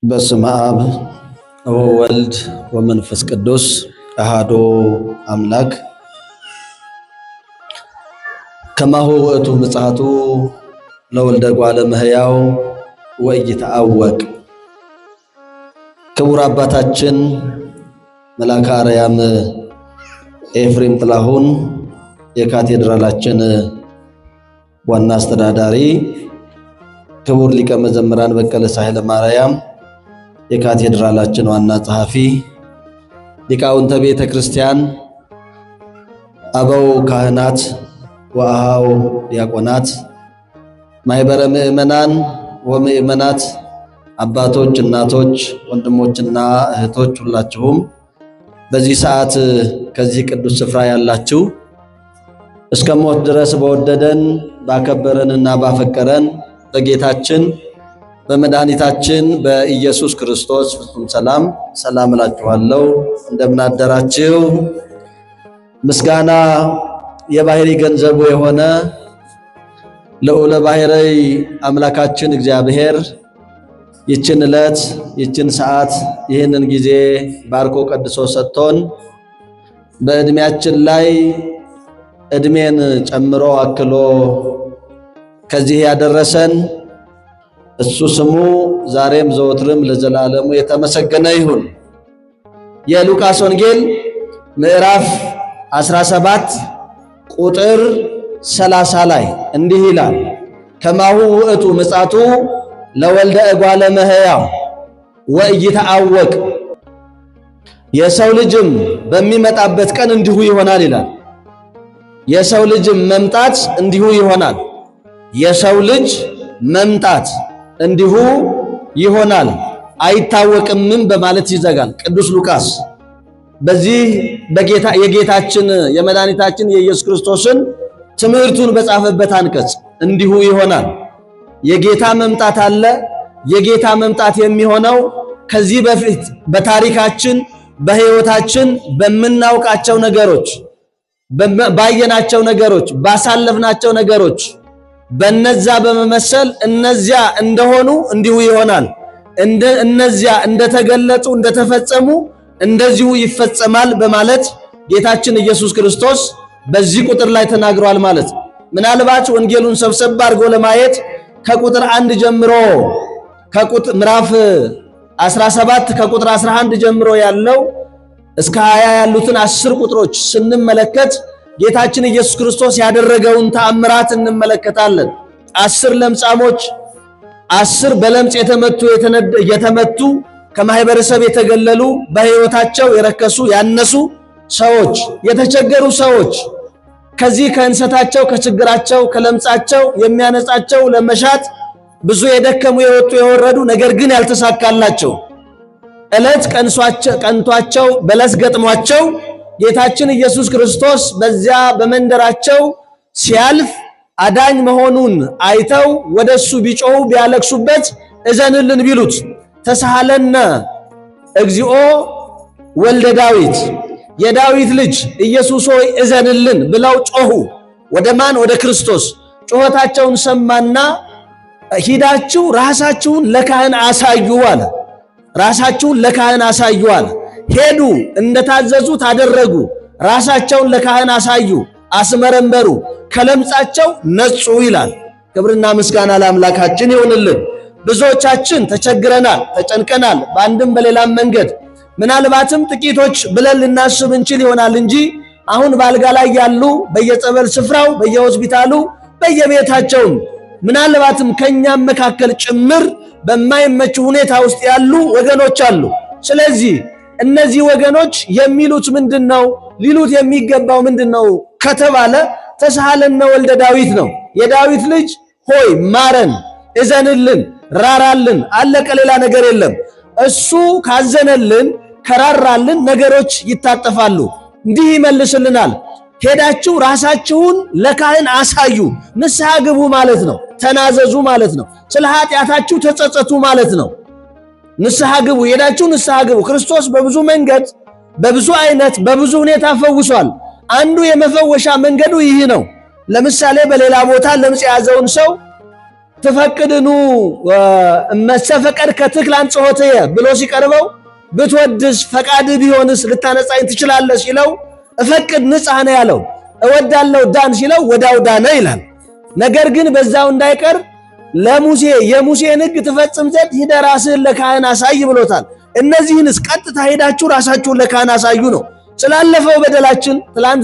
በስመ አብ ወወልድ ወመንፈስ ቅዱስ አሐዱ አምላክ። ከማሁ ውእቱ ምጽአቱ ለወልደ እጓለ እመሕያው ወኢይትዐወቅ። ክቡር አባታችን መልአከ አርያም ኤፍሬም ጥላሁን የካቴድራላችን ዋና አስተዳዳሪ፣ ክቡር ሊቀ መዘምራን በቀለ ሳህለ ማርያም የካቴድራላችን ዋና ጸሐፊ፣ ሊቃውንተ ቤተ ክርስቲያን፣ አበው ካህናት ወአኀው ዲያቆናት፣ ማኅበረ ምእመናን ወምእመናት፣ አባቶች፣ እናቶች፣ ወንድሞችና እህቶች ሁላችሁም በዚህ ሰዓት ከዚህ ቅዱስ ስፍራ ያላችሁ እስከ ሞት ድረስ በወደደን ባከበረንና ባፈቀረን በጌታችን በመድኃኒታችን በኢየሱስ ክርስቶስ ፍጹም ሰላም እላችኋለሁ። እንደምን አደራችሁ? ምስጋና የባህሪ ገንዘቡ የሆነ ልዑለ ባሕርይ አምላካችን እግዚአብሔር ይችን ዕለት ይችን ሰዓት ይህንን ጊዜ ባርኮ ቀድሶ ሰጥቶን በዕድሜያችን ላይ ዕድሜን ጨምሮ አክሎ ከዚህ ያደረሰን እሱ ስሙ ዛሬም ዘወትርም ለዘላለሙ የተመሰገነ ይሁን። የሉቃስ ወንጌል ምዕራፍ 17 ቁጥር 30 ላይ እንዲህ ይላል፣ ከማሁ ውእቱ ምጽአቱ ለወልደ እጓለ እመሕያው ወኢይትዐወቅ። የሰው ልጅም በሚመጣበት ቀን እንዲሁ ይሆናል ይላል። የሰው ልጅም መምጣት እንዲሁ ይሆናል። የሰው ልጅ መምጣት እንዲሁ ይሆናል አይታወቅምም በማለት ይዘጋል ቅዱስ ሉቃስ። በዚህ የጌታችን የመድኃኒታችን የኢየሱስ ክርስቶስን ትምህርቱን በጻፈበት አንቀጽ እንዲሁ ይሆናል። የጌታ መምጣት አለ። የጌታ መምጣት የሚሆነው ከዚህ በፊት በታሪካችን በሕይወታችን በምናውቃቸው ነገሮች፣ ባየናቸው ነገሮች፣ ባሳለፍናቸው ነገሮች በነዛ በመመሰል እነዚያ እንደሆኑ እንዲሁ ይሆናል። እነዚያ እንደተገለጹ እንደተፈጸሙ እንደዚሁ ይፈጸማል በማለት ጌታችን ኢየሱስ ክርስቶስ በዚህ ቁጥር ላይ ተናግሯል ማለት ነው። ምናልባት ወንጌሉን ሰብሰብ አድርጎ ለማየት ከቁጥር 1 ጀምሮ ምዕራፍ 17 ከቁጥር 11 ጀምሮ ያለው እስከ 20 ያሉትን 10 ቁጥሮች ስንመለከት ጌታችን ኢየሱስ ክርስቶስ ያደረገውን ተአምራት እንመለከታለን። 10 ለምጻሞች፣ 10 በለምጽ የተመቱ ከማህበረሰብ የተገለሉ በሕይወታቸው የረከሱ ያነሱ ሰዎች፣ የተቸገሩ ሰዎች ከዚህ ከእንሰታቸው ከችግራቸው ከለምጻቸው የሚያነጻቸው ለመሻት ብዙ የደከሙ የወጡ የወረዱ ነገር ግን ያልተሳካላቸው ዕለት ቀንቷቸው በለስ ገጥሟቸው ጌታችን ኢየሱስ ክርስቶስ በዚያ በመንደራቸው ሲያልፍ አዳኝ መሆኑን አይተው ወደሱ ቢጮሁ ቢያለቅሱበት እዘንልን ቢሉት ተሳሃለነ እግዚኦ ወልደ ዳዊት የዳዊት ልጅ ኢየሱስ ሆይ እዘንልን ብለው ጮሁ። ወደ ማን? ወደ ክርስቶስ። ጮኸታቸውን ሰማና ሂዳችሁ ራሳችሁን ለካህን አሳዩ አለ። ራሳችሁን ለካህን አሳዩ አለ። ሄዱ፣ እንደታዘዙት አደረጉ። ራሳቸውን ለካህን አሳዩ፣ አስመረመሩ፣ ከለምጻቸው ነጹ ይላል። ክብርና ምስጋና ለአምላካችን ይሁንልን። ብዙዎቻችን ተቸግረናል፣ ተጨንቀናል። በአንድም በሌላም መንገድ ምናልባትም ጥቂቶች ብለን ልናስብ እንችል ይሆናል እንጂ አሁን ባልጋ ላይ ያሉ በየጸበል ስፍራው በየሆስፒታሉ በየቤታቸውም ምናልባትም ከኛም መካከል ጭምር በማይመች ሁኔታ ውስጥ ያሉ ወገኖች አሉ። ስለዚህ እነዚህ ወገኖች የሚሉት ምንድነው? ሊሉት የሚገባው ምንድነው ከተባለ ተሳሃለነ ወልደ ዳዊት ነው። የዳዊት ልጅ ሆይ ማረን፣ እዘንልን፣ ራራልን። አለቀ። ሌላ ነገር የለም። እሱ ካዘነልን ከራራልን ነገሮች ይታጠፋሉ። እንዲህ ይመልስልናል። ሄዳችሁ ራሳችሁን ለካህን አሳዩ፣ ንስሐ ግቡ ማለት ነው። ተናዘዙ ማለት ነው። ስለ ኃጢአታችሁ ተጸጸቱ ማለት ነው። ንስሐ ግቡ፣ ሄዳችሁ ንስሐ ግቡ። ክርስቶስ በብዙ መንገድ በብዙ አይነት በብዙ ሁኔታ ፈውሷል። አንዱ የመፈወሻ መንገዱ ይህ ነው። ለምሳሌ በሌላ ቦታ ለምጽ የያዘውን ሰው ትፈቅድኑ መሰፈቀድ ከትክል አንጾሆትየ ብሎ ሲቀርበው ብትወድስ ፈቃድ ቢሆንስ ልታነጻኝ ትችላለህ ሲለው እፈቅድ ንጻህ ነው ያለው። እወዳለሁ ዳን ሲለው ወዳው ዳነ ይላል። ነገር ግን በዛው እንዳይቀር ለሙሴ የሙሴን ሕግ ትፈጽም ዘንድ ሂደህ ራስህን ለካህን አሳይ ብሎታል። እነዚህንስ ቀጥታ ሄዳችሁ ራሳችሁን ለካህን አሳዩ ነው። ስላለፈው በደላችን ትላንት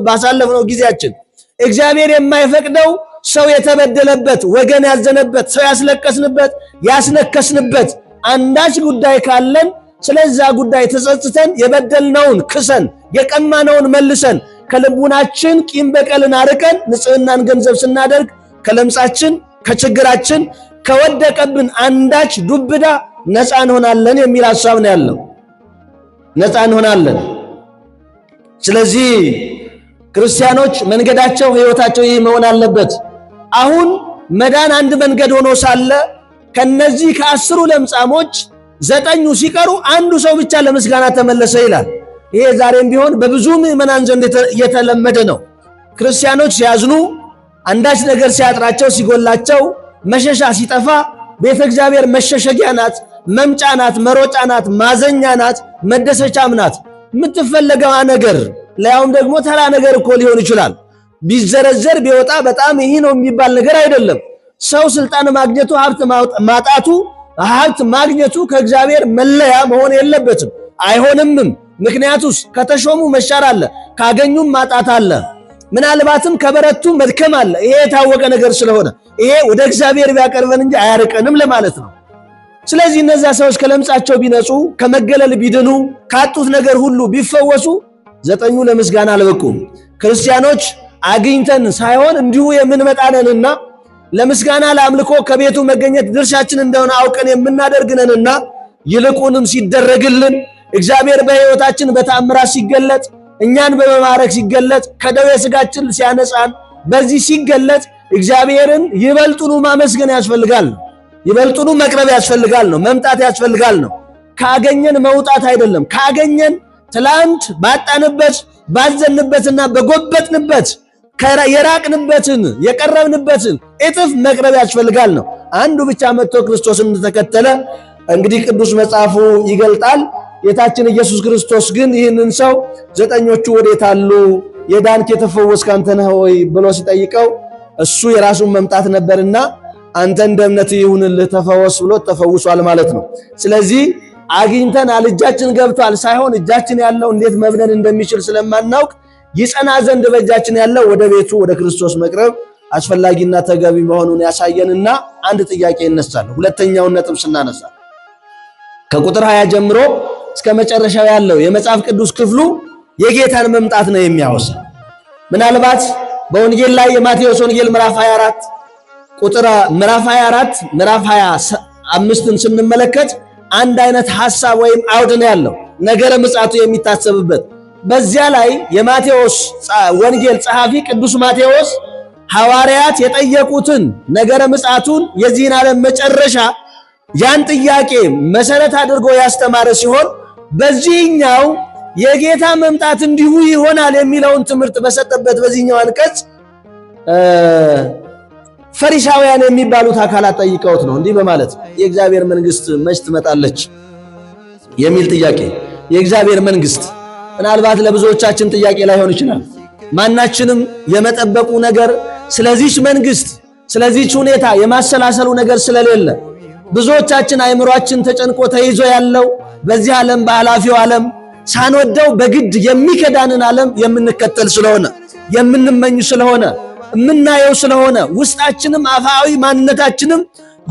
ባሳለፍነው ጊዜያችን እግዚአብሔር የማይፈቅደው ሰው የተበደለበት ወገን ያዘነበት ሰው ያስለቀስንበት ያስነከስንበት አንዳች ጉዳይ ካለን ስለዛ ጉዳይ ተጸጽተን የበደልነውን ክሰን የቀማነውን መልሰን ከልቡናችን ቂም በቀልን አርቀን ንጽህናን ገንዘብ ስናደርግ ከለምጻችን ከችግራችን ከወደቀብን አንዳች ዱብዳ ነፃ እንሆናለን የሚል ሐሳብ ነው ያለው። ነፃ እንሆናለን። ስለዚህ ክርስቲያኖች መንገዳቸው ሕይወታቸው ይህ መሆን አለበት። አሁን መዳን አንድ መንገድ ሆኖ ሳለ ከነዚህ ከ10 ለምጻሞች 9 ሲቀሩ አንዱ ሰው ብቻ ለምስጋና ተመለሰ ይላል። ይሄ ዛሬም ቢሆን በብዙ ምዕመናን ዘንድ የተለመደ ነው። ክርስቲያኖች ሲያዝኑ፣ አንዳች ነገር ሲያጥራቸው፣ ሲጎላቸው፣ መሸሻ ሲጠፋ ቤተ እግዚአብሔር መሸሸጊያ ናት፣ መምጫ ናት፣ መሮጫ ናት፣ ማዘኛ ናት፣ መደሰቻም ናት። የምትፈለገዋ ነገር ለያውም ደግሞ ተራ ነገር እኮ ሊሆን ይችላል። ቢዘረዘር ቢወጣ በጣም ይሄ ነው የሚባል ነገር አይደለም። ሰው ስልጣን ማግኘቱ ሀብት ማጣቱ ሀብት ማግኘቱ ከእግዚአብሔር መለያ መሆን የለበትም፣ አይሆንምም። ምክንያቱስ ከተሾሙ መሻር አለ፣ ካገኙም ማጣት አለ፣ ምናልባትም ከበረቱ መድከም አለ። ይሄ የታወቀ ነገር ስለሆነ ይሄ ወደ እግዚአብሔር ቢያቀርበን እንጂ አያርቀንም ለማለት ነው። ስለዚህ እነዛ ሰዎች ከለምጻቸው ቢነጹ፣ ከመገለል ቢድኑ፣ ካጡት ነገር ሁሉ ቢፈወሱ 9 ለምስጋና አልበቁም። ክርስቲያኖች አግኝተን ሳይሆን እንዲሁ የምንመጣነንና ለምስጋና ለአምልኮ ከቤቱ መገኘት ድርሻችን እንደሆነ አውቀን የምናደርግነንና ይልቁንም ሲደረግልን እግዚአብሔር በሕይወታችን በተአምራት ሲገለጥ እኛን በመማረክ ሲገለጥ ከደዌ ሥጋችን ሲያነጻን በዚህ ሲገለጥ እግዚአብሔርን ይበልጡኑ ማመስገን ያስፈልጋል፣ ይበልጡኑ መቅረብ ያስፈልጋል ነው፣ መምጣት ያስፈልጋል ነው። ካገኘን መውጣት አይደለም። ካገኘን ትላንት ባጣንበት ባዘንበትና በጎበጥንበት የራቅንበትን የቀረብንበትን እጥፍ መቅረብ ያስፈልጋል ነው። አንዱ ብቻ መጥቶ ክርስቶስን እንደተከተለ እንግዲህ ቅዱስ መጽሐፉ ይገልጣል። ጌታችን ኢየሱስ ክርስቶስ ግን ይህንን ሰው 9ኞቹ ወዴት አሉ? የዳንክ የተፈወስክ አንተ ነህ ወይ ብሎ ሲጠይቀው እሱ የራሱን መምጣት ነበርና አንተ እንደ እምነትህ ይሁንልህ ተፈወስ ብሎ ተፈውሷል ማለት ነው። ስለዚህ አግኝተናል እጃችን ገብቷል ሳይሆን እጃችን ያለው እንዴት መብነን እንደሚችል ስለማናውቅ ይጸና ዘንድ በእጃችን ያለው ወደ ቤቱ ወደ ክርስቶስ መቅረብ አስፈላጊና ተገቢ መሆኑን ያሳየንና አንድ ጥያቄ ይነሳል። ሁለተኛውን ነጥብ ስናነሳ ከቁጥር 20 ጀምሮ እስከ መጨረሻው ያለው የመጽሐፍ ቅዱስ ክፍሉ የጌታን መምጣት ነው የሚያወሳ። ምናልባት በወንጌል ላይ የማቴዎስ ወንጌል ምዕራፍ 24 ቁጥር ምዕራፍ 24 ምዕራፍ 25ን ስንመለከት አንድ አይነት ሐሳብ ወይም አውድ ነው ያለው ነገረ ምጽአቱ የሚታሰብበት። በዚያ ላይ የማቴዎስ ወንጌል ጸሐፊ ቅዱስ ማቴዎስ ሐዋርያት የጠየቁትን ነገረ ምጽአቱን የዚህን ዓለም መጨረሻ ያን ጥያቄ መሰረት አድርጎ ያስተማረ ሲሆን በዚህኛው የጌታ መምጣት እንዲሁ ይሆናል የሚለውን ትምህርት በሰጠበት በዚህኛው አንቀጽ ፈሪሳውያን የሚባሉት አካላት ጠይቀውት ነው እንዲህ በማለት የእግዚአብሔር መንግስት መች ትመጣለች የሚል ጥያቄ። የእግዚአብሔር መንግስት ምናልባት ለብዙዎቻችን ጥያቄ ላይሆን ይችላል። ማናችንም የመጠበቁ ነገር ስለዚህች መንግስት ስለዚህች ሁኔታ የማሰላሰሉ ነገር ስለሌለ ብዙዎቻችን አይምሮአችን ተጨንቆ ተይዞ ያለው በዚህ ዓለም በኃላፊው ዓለም ሳንወደው በግድ የሚከዳንን ዓለም የምንከተል ስለሆነ የምንመኝ ስለሆነ የምናየው ስለሆነ ውስጣችንም አፋዊ ማንነታችንም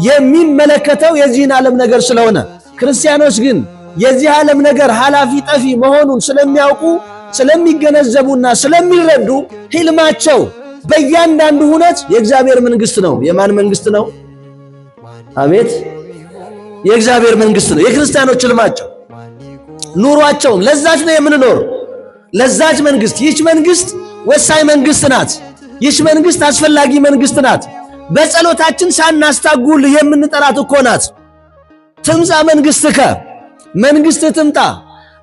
የሚመለከተው የዚህን ዓለም ነገር ስለሆነ ክርስቲያኖች ግን የዚህ ዓለም ነገር ኃላፊ ጠፊ መሆኑን ስለሚያውቁ ስለሚገነዘቡና ስለሚረዱ ህልማቸው በእያንዳንዱ ሁነት የእግዚአብሔር መንግስት ነው። የማን መንግስት ነው? አቤት የእግዚአብሔር መንግስት ነው። የክርስቲያኖች ህልማቸው ኑሯቸው ለዛች ነው የምንኖር። ለዛች መንግስት ይህች መንግስት ወሳኝ መንግስት ናት። ይህች መንግስት አስፈላጊ መንግስት ናት። በጸሎታችን ሳናስታጉል የምንጠራት እኮ ናት። ትምጻ መንግስትከ መንግስት ትምጣ።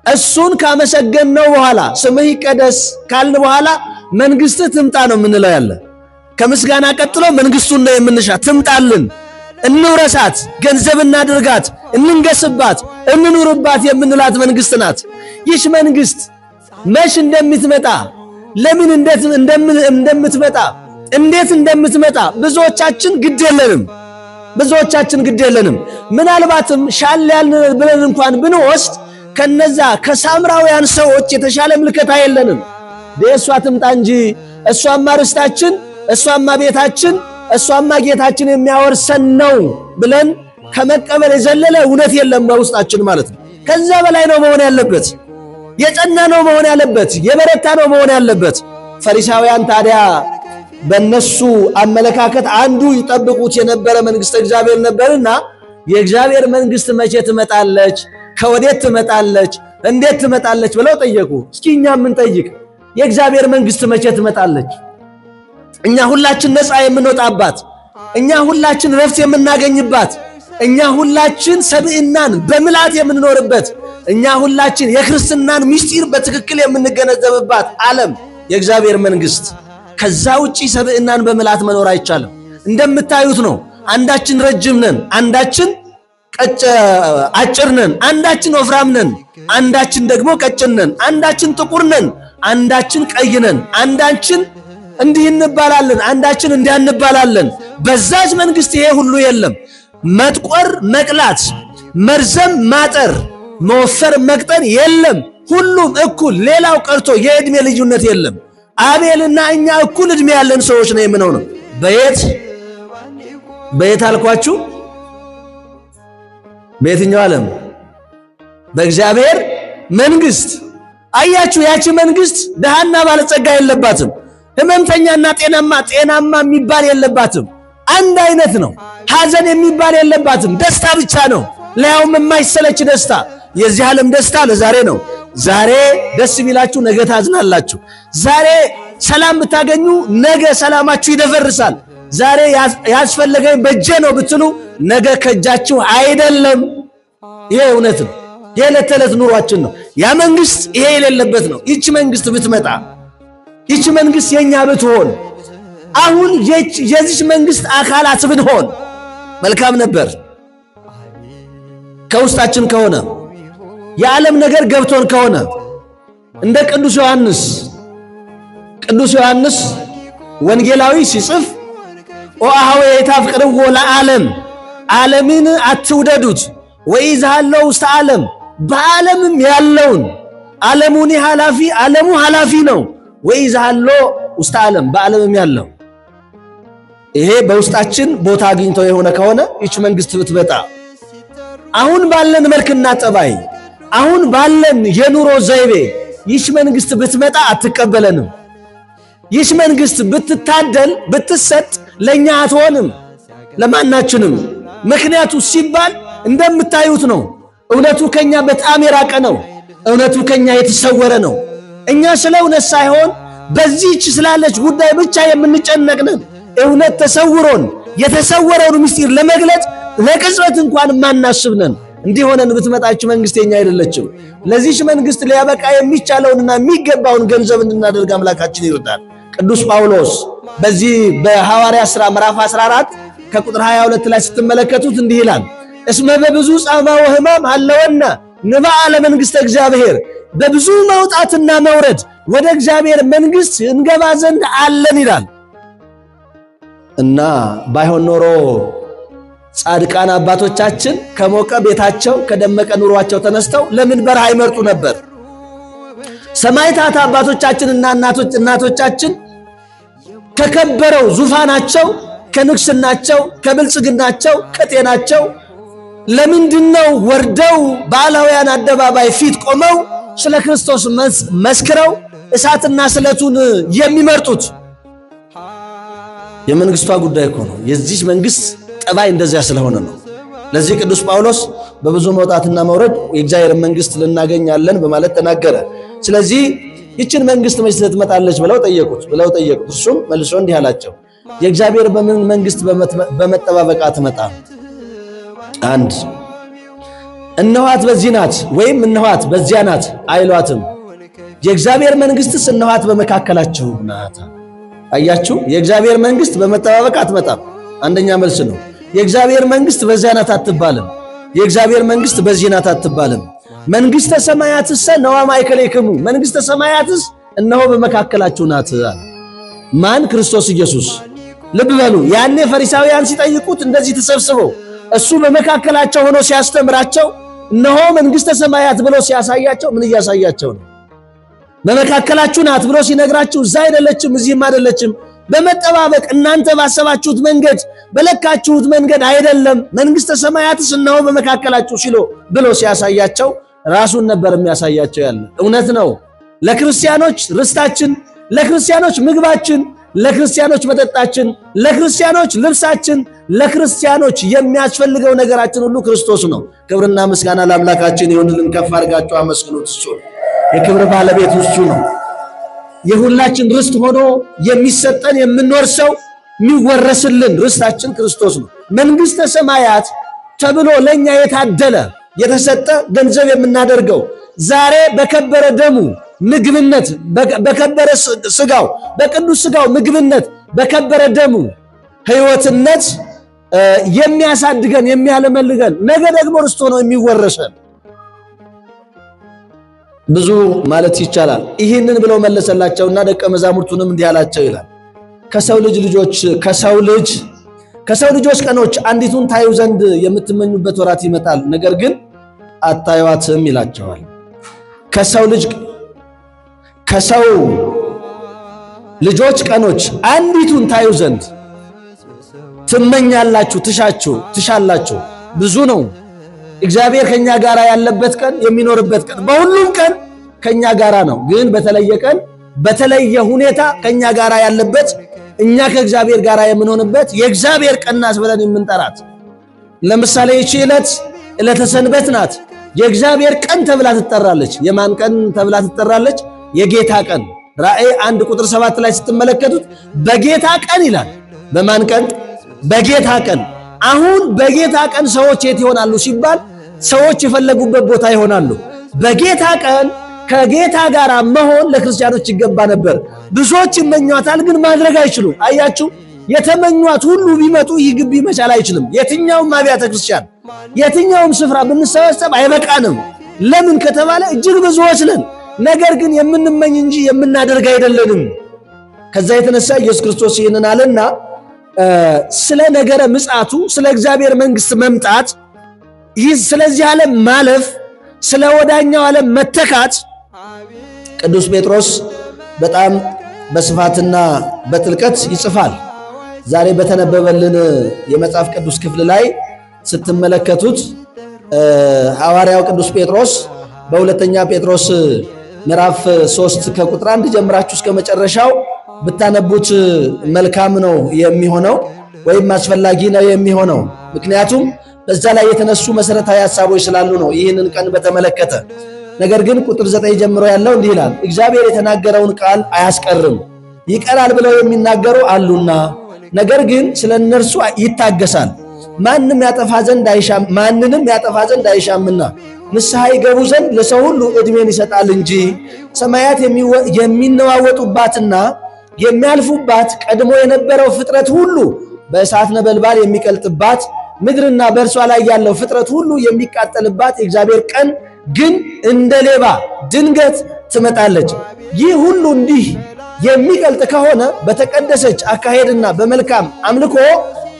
እሱን ካመሰገንነው በኋላ ስምህ ይቀደስ ካልን በኋላ መንግስት ትምጣ ነው የምንለው ያለ። ከምስጋና ቀጥሎ መንግስቱን ነው የምንሻ። ትምጣልን፣ እንውረሳት፣ ገንዘብ እናድርጋት፣ እንንገስባት፣ እንኑርባት የምንላት መንግስት ናት። ይህች መንግስት መች እንደምትመጣ ለምን እንደምትመጣ እንዴት እንደምትመጣ ብዙዎቻችን ግድ የለንም። ምናልባትም ሻል ያልን ብለን እንኳን ብንወስድ ከነዛ ከሳምራውያን ሰዎች የተሻለ ምልከታ የለንም። እሷ ትምጣ እንጂ እሷማ ርስታችን፣ እሷማ ቤታችን፣ እሷማ ጌታችን የሚያወርሰን ነው ብለን ከመቀበል የዘለለ እውነት የለም በውስጣችን ማለት ነው። ከዛ በላይ ነው መሆን ያለበት፣ የጸና ነው መሆን ያለበት፣ የበረታ ነው መሆን ያለበት። ፈሪሳውያን ታዲያ በነሱ አመለካከት አንዱ ይጠብቁት የነበረ መንግስት እግዚአብሔር ነበርና የእግዚአብሔር መንግስት መቼ ትመጣለች? ከወዴት ትመጣለች? እንዴት ትመጣለች? ብለው ጠየቁ። እስኪ እኛ ምን ጠይቅ? የእግዚአብሔር መንግስት መቼ ትመጣለች? እኛ ሁላችን ነፃ የምንወጣባት፣ እኛ ሁላችን ረፍት የምናገኝባት፣ እኛ ሁላችን ሰብዕናን በምልአት የምንኖርበት፣ እኛ ሁላችን የክርስትናን ምስጢር በትክክል የምንገነዘብባት ዓለም የእግዚአብሔር መንግስት። ከዛ ውጪ ሰብዕናን በምልአት መኖር አይቻልም። እንደምታዩት ነው። አንዳችን ረጅም ነን፣ አንዳችን አጭር ነን፣ አንዳችን ወፍራም ነን፣ አንዳችን ደግሞ ቀጭን ነን፣ አንዳችን ጥቁር ነን፣ አንዳችን ቀይ ነን፣ አንዳችን እንዲህ እንባላለን፣ አንዳችን እንዲያ እንባላለን። በዛች መንግስት ይሄ ሁሉ የለም። መጥቆር መቅላት፣ መርዘም ማጠር፣ መወፈር መቅጠን የለም። ሁሉም እኩል። ሌላው ቀርቶ የዕድሜ ልዩነት የለም። አቤልና እኛ እኩል ዕድሜ ያለን ሰዎች ነው የምንሆነው። በየት አልኳችሁ? በየትኛው ዓለም? በእግዚአብሔር መንግስት። አያችሁ፣ ያቺ መንግስት ደሃና ባለጸጋ የለባትም። ህመምተኛና ጤናማ የሚባል የለባትም። አንድ አይነት ነው። ሐዘን የሚባል የለባትም። ደስታ ብቻ ነው፣ ለያውም የማይሰለች ደስታ። የዚህ ዓለም ደስታ ለዛሬ ነው። ዛሬ ደስ ቢላችሁ ነገ ታዝናላችሁ። ዛሬ ሰላም ብታገኙ ነገ ሰላማችሁ ይደፈርሳል። ዛሬ ያስፈልገኝ በእጄ ነው ብትሉ ነገ ከእጃችሁ አይደለም። ይሄ እውነት ነው። የዕለት ተዕለት ኑሯችን ነው። ያ መንግስት ይሄ የሌለበት ነው። ይቺ መንግስት ብትመጣ፣ ይቺ መንግስት የኛ ብትሆን፣ አሁን የዚች መንግስት አካላት ብንሆን መልካም ነበር። ከውስጣችን ከሆነ የዓለም ነገር ገብቶን ከሆነ እንደ ቅዱስ ዮሐንስ ወንጌላዊ ሲጽፍ ወአኀው የታፍቅርዎ ለዓለም፣ ዓለምን አትውደዱት ወኢዝሃለው ውስተ ዓለም፣ በዓለምም ያለውን ዓለሙኒ ኃላፊ፣ ዓለሙ ኃላፊ ነው። ወኢዝሃለው ውስተ ዓለም፣ በዓለምም ያለው ይሄ በውስጣችን ቦታ አግኝቶ የሆነ ከሆነ ይች መንግስት ብትመጣ፣ አሁን ባለን መልክና ጠባይ፣ አሁን ባለን የኑሮ ዘይቤ ይች መንግስት ብትመጣ አትቀበለንም። ይች መንግስት ብትታደል ብትሰጥ ለኛ አትሆንም፣ ለማናችንም። ምክንያቱ ሲባል እንደምታዩት ነው። እውነቱ ከኛ በጣም የራቀ ነው። እውነቱ ከኛ የተሰወረ ነው። እኛ ስለ እውነት ሳይሆን በዚህች ስላለች ጉዳይ ብቻ የምንጨነቅ ነን። እውነት ተሰውሮን የተሰወረውን ምስጢር ለመግለጽ ለቅጽበት እንኳን ማናስብ ነን። እንዲህ ሆነን ብትመጣች መንግስት የኛ አይደለችም። ለዚህች መንግስት ሊያበቃ የሚቻለውንና የሚገባውን ገንዘብ እንድናደርግ አምላካችን ይርዳል። ቅዱስ ጳውሎስ በዚህ በሐዋርያት ሥራ ምዕራፍ 14 ከቁጥር 22 ላይ ስትመለከቱት እንዲህ ይላል፣ እስመ በብዙ ጻማ ወሕማም አለወነ ንባአ ለመንግሥተ እግዚአብሔር፣ በብዙ መውጣትና መውረድ ወደ እግዚአብሔር መንግስት እንገባ ዘንድ አለን ይላል። እና ባይሆን ኖሮ ጻድቃን አባቶቻችን ከሞቀ ቤታቸው ከደመቀ ኑሯቸው ተነስተው ለምን በረሃ ይመርጡ ነበር? ሰማዕታት አባቶቻችንና እናቶቻችን ከከበረው ዙፋናቸው፣ ከንግስናቸው፣ ከብልጽግናቸው፣ ከጤናቸው ለምንድነው ወርደው በዓላውያን አደባባይ ፊት ቆመው ስለ ክርስቶስ መስክረው እሳትና ስለቱን የሚመርጡት? የመንግስቷ ጉዳይ እኮ ነው። የዚህ መንግስት ጠባይ እንደዚያ ስለሆነ ነው። ለዚህ ቅዱስ ጳውሎስ በብዙ መውጣትና መውረድ የእግዚአብሔር መንግስት ልናገኛለን በማለት ተናገረ። ስለዚህ ይችን መንግስት መቼ ትመጣለች ብለው ጠየቁት። እሱም መልሶ እንዲህ አላቸው፣ የእግዚአብሔር መንግስት በመጠባበቅ አትመጣም። አንድ እነኋት በዚህ ናት ወይም እነኋት በዚያ ናት አይሏትም። የእግዚአብሔር መንግስትስ እነኋት በመካከላችሁ ናት። አያችሁ የእግዚአብሔር መንግስት በመጠባበቅ አትመጣም። አንደኛ መልስ ነው። የእግዚአብሔር መንግስት በዚያ ናት አትባልም። የእግዚአብሔር መንግስት በዚህ ናት አትባልም። መንግስተ ሰማያትስ ነዋ ማእከሌክሙ፣ መንግስተ ሰማያትስ እነሆ በመካከላችሁ ናት። ማን? ክርስቶስ ኢየሱስ። ልብ በሉ ያኔ ፈሪሳውያን ሲጠይቁት እንደዚህ ተሰብስበው እሱ በመካከላቸው ሆኖ ሲያስተምራቸው እነሆ መንግስተ ሰማያት ብሎ ሲያሳያቸው ምን እያሳያቸው ነው? በመካከላችሁ ናት ብሎ ሲነግራችሁ እዛ አይደለችም እዚህም አይደለችም፣ በመጠባበቅ እናንተ ባሰባችሁት መንገድ በለካችሁት መንገድ አይደለም፣ መንግስተ ሰማያትስ እነሆ በመካከላችሁ ብሎ ሲያሳያቸው ራሱን ነበር የሚያሳያቸው። ያለ እውነት ነው። ለክርስቲያኖች ርስታችን፣ ለክርስቲያኖች ምግባችን፣ ለክርስቲያኖች መጠጣችን፣ ለክርስቲያኖች ልብሳችን፣ ለክርስቲያኖች የሚያስፈልገው ነገራችን ሁሉ ክርስቶስ ነው። ክብርና ምስጋና ለአምላካችን ይሁንልን። ከፍ አድርጋችሁ አመስግኑት። እሱ የክብር ባለቤት እሱ ነው። የሁላችን ርስት ሆኖ የሚሰጠን የምንወርሰው የሚወረስልን ርስታችን ክርስቶስ ነው። መንግስተ ሰማያት ተብሎ ለኛ የታደለ የተሰጠ ገንዘብ የምናደርገው ዛሬ በከበረ ደሙ ምግብነት፣ በከበረ ስጋው በቅዱስ ስጋው ምግብነት፣ በከበረ ደሙ ሕይወትነት የሚያሳድገን የሚያለመልገን ነገ ደግሞ ርስት ሆኖ የሚወረሰን ብዙ ማለት ይቻላል። ይህንን ብለው መለሰላቸውና ደቀ መዛሙርቱንም እንዲህ አላቸው ይላል ከሰው ልጆች ቀኖች አንዲቱን ታዩ ዘንድ የምትመኙበት ወራት ይመጣል፣ ነገር ግን አታዩዋትም ይላቸዋል። ከሰው ልጆች ቀኖች አንዲቱን ታዩ ዘንድ ትመኛላችሁ፣ ትሻላችሁ። ብዙ ነው። እግዚአብሔር ከኛ ጋራ ያለበት ቀን የሚኖርበት ቀን በሁሉም ቀን ከኛ ጋራ ነው። ግን በተለየ ቀን በተለየ ሁኔታ ከኛ ጋራ ያለበት እኛ ከእግዚአብሔር ጋራ የምንሆንበት የእግዚአብሔር ቀን ናት ብለን የምንጠራት። ለምሳሌ ይህች ዕለተ ሰንበት ናት። የእግዚአብሔር ቀን ተብላ ትጠራለች። የማን ቀን ተብላ ትጠራለች? የጌታ ቀን። ራእይ 1 ቁጥር 7 ላይ ስትመለከቱት በጌታ ቀን ይላል። በማን ቀን? በጌታ ቀን። አሁን በጌታ ቀን ሰዎች የት ይሆናሉ ሲባል ሰዎች የፈለጉበት ቦታ ይሆናሉ። በጌታ ቀን ከጌታ ጋር መሆን ለክርስቲያኖች ይገባ ነበር። ብዙዎች ይመኟታል፣ ግን ማድረግ አይችሉም። አያችሁ፣ የተመኟት ሁሉ ቢመጡ ይህ ግቢ መቻል አይችልም። የትኛውም አብያተ ክርስቲያን የትኛውም ስፍራ ብንሰበሰብ አይበቃንም። ለምን ከተባለ እጅግ ብዙዎች ነን። ነገር ግን የምንመኝ እንጂ የምናደርግ አይደለንም። ከዛ የተነሳ ኢየሱስ ክርስቶስ ይህንን አለና ስለ ነገረ ምጽአቱ፣ ስለ እግዚአብሔር መንግስት መምጣት፣ ይህ ስለዚህ ዓለም ማለፍ፣ ስለ ወዳኛው ዓለም መተካት ቅዱስ ጴጥሮስ በጣም በስፋትና በጥልቀት ይጽፋል። ዛሬ በተነበበልን የመጽሐፍ ቅዱስ ክፍል ላይ ስትመለከቱት ሐዋርያው ቅዱስ ጴጥሮስ በሁለተኛ ጴጥሮስ ምዕራፍ 3 ከቁጥር 1 ጀምራችሁ እስከ መጨረሻው ብታነቡት መልካም ነው የሚሆነው፣ ወይም አስፈላጊ ነው የሚሆነው። ምክንያቱም በዛ ላይ የተነሱ መሰረታዊ ሐሳቦች ስላሉ ነው ይህንን ቀን በተመለከተ። ነገር ግን ቁጥር 9 ጀምሮ ያለው እንዲህ ይላል፣ እግዚአብሔር የተናገረውን ቃል አያስቀርም፣ ይቀራል ብለው የሚናገሩ አሉና፣ ነገር ግን ስለ እነርሱ ይታገሳል፣ ማንንም ያጠፋ ዘንድ አይሻምና ንስሐ ይገቡ ዘንድ ለሰው ሁሉ ዕድሜን ይሰጣል እንጂ ሰማያት የሚነዋወጡባትና የሚያልፉባት ቀድሞ የነበረው ፍጥረት ሁሉ በእሳት ነበልባል የሚቀልጥባት ምድርና በእርሷ ላይ ያለው ፍጥረት ሁሉ የሚቃጠልባት የእግዚአብሔር ቀን ግን እንደ ሌባ ድንገት ትመጣለች። ይህ ሁሉ እንዲህ የሚቀልጥ ከሆነ በተቀደሰች አካሄድና በመልካም አምልኮ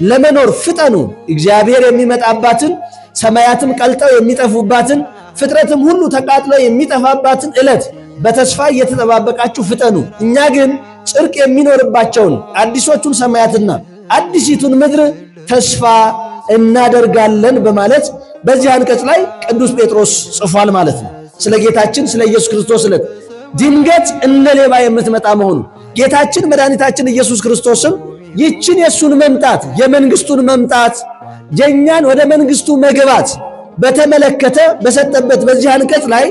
ለመኖር ፍጠኑ። እግዚአብሔር የሚመጣባትን ሰማያትም ቀልጠው የሚጠፉባትን ፍጥረትም ሁሉ ተቃጥሎ የሚጠፋባትን ዕለት በተስፋ እየተጠባበቃችሁ ፍጠኑ። እኛ ግን ጽድቅ የሚኖርባቸውን አዲሶቹን ሰማያትና አዲሲቱን ምድር ተስፋ እናደርጋለን በማለት በዚህ አንቀጽ ላይ ቅዱስ ጴጥሮስ ጽፏል ማለት ነው። ስለ ጌታችን ስለ ኢየሱስ ክርስቶስ ዕለት ድንገት እንደ ሌባ የምትመጣ መሆኑ ጌታችን መድኃኒታችን ኢየሱስ ክርስቶስም ይችን የሱን መምጣት የመንግስቱን መምጣት የኛን ወደ መንግስቱ መግባት በተመለከተ በሰጠበት በዚህ አንቀጽ ላይ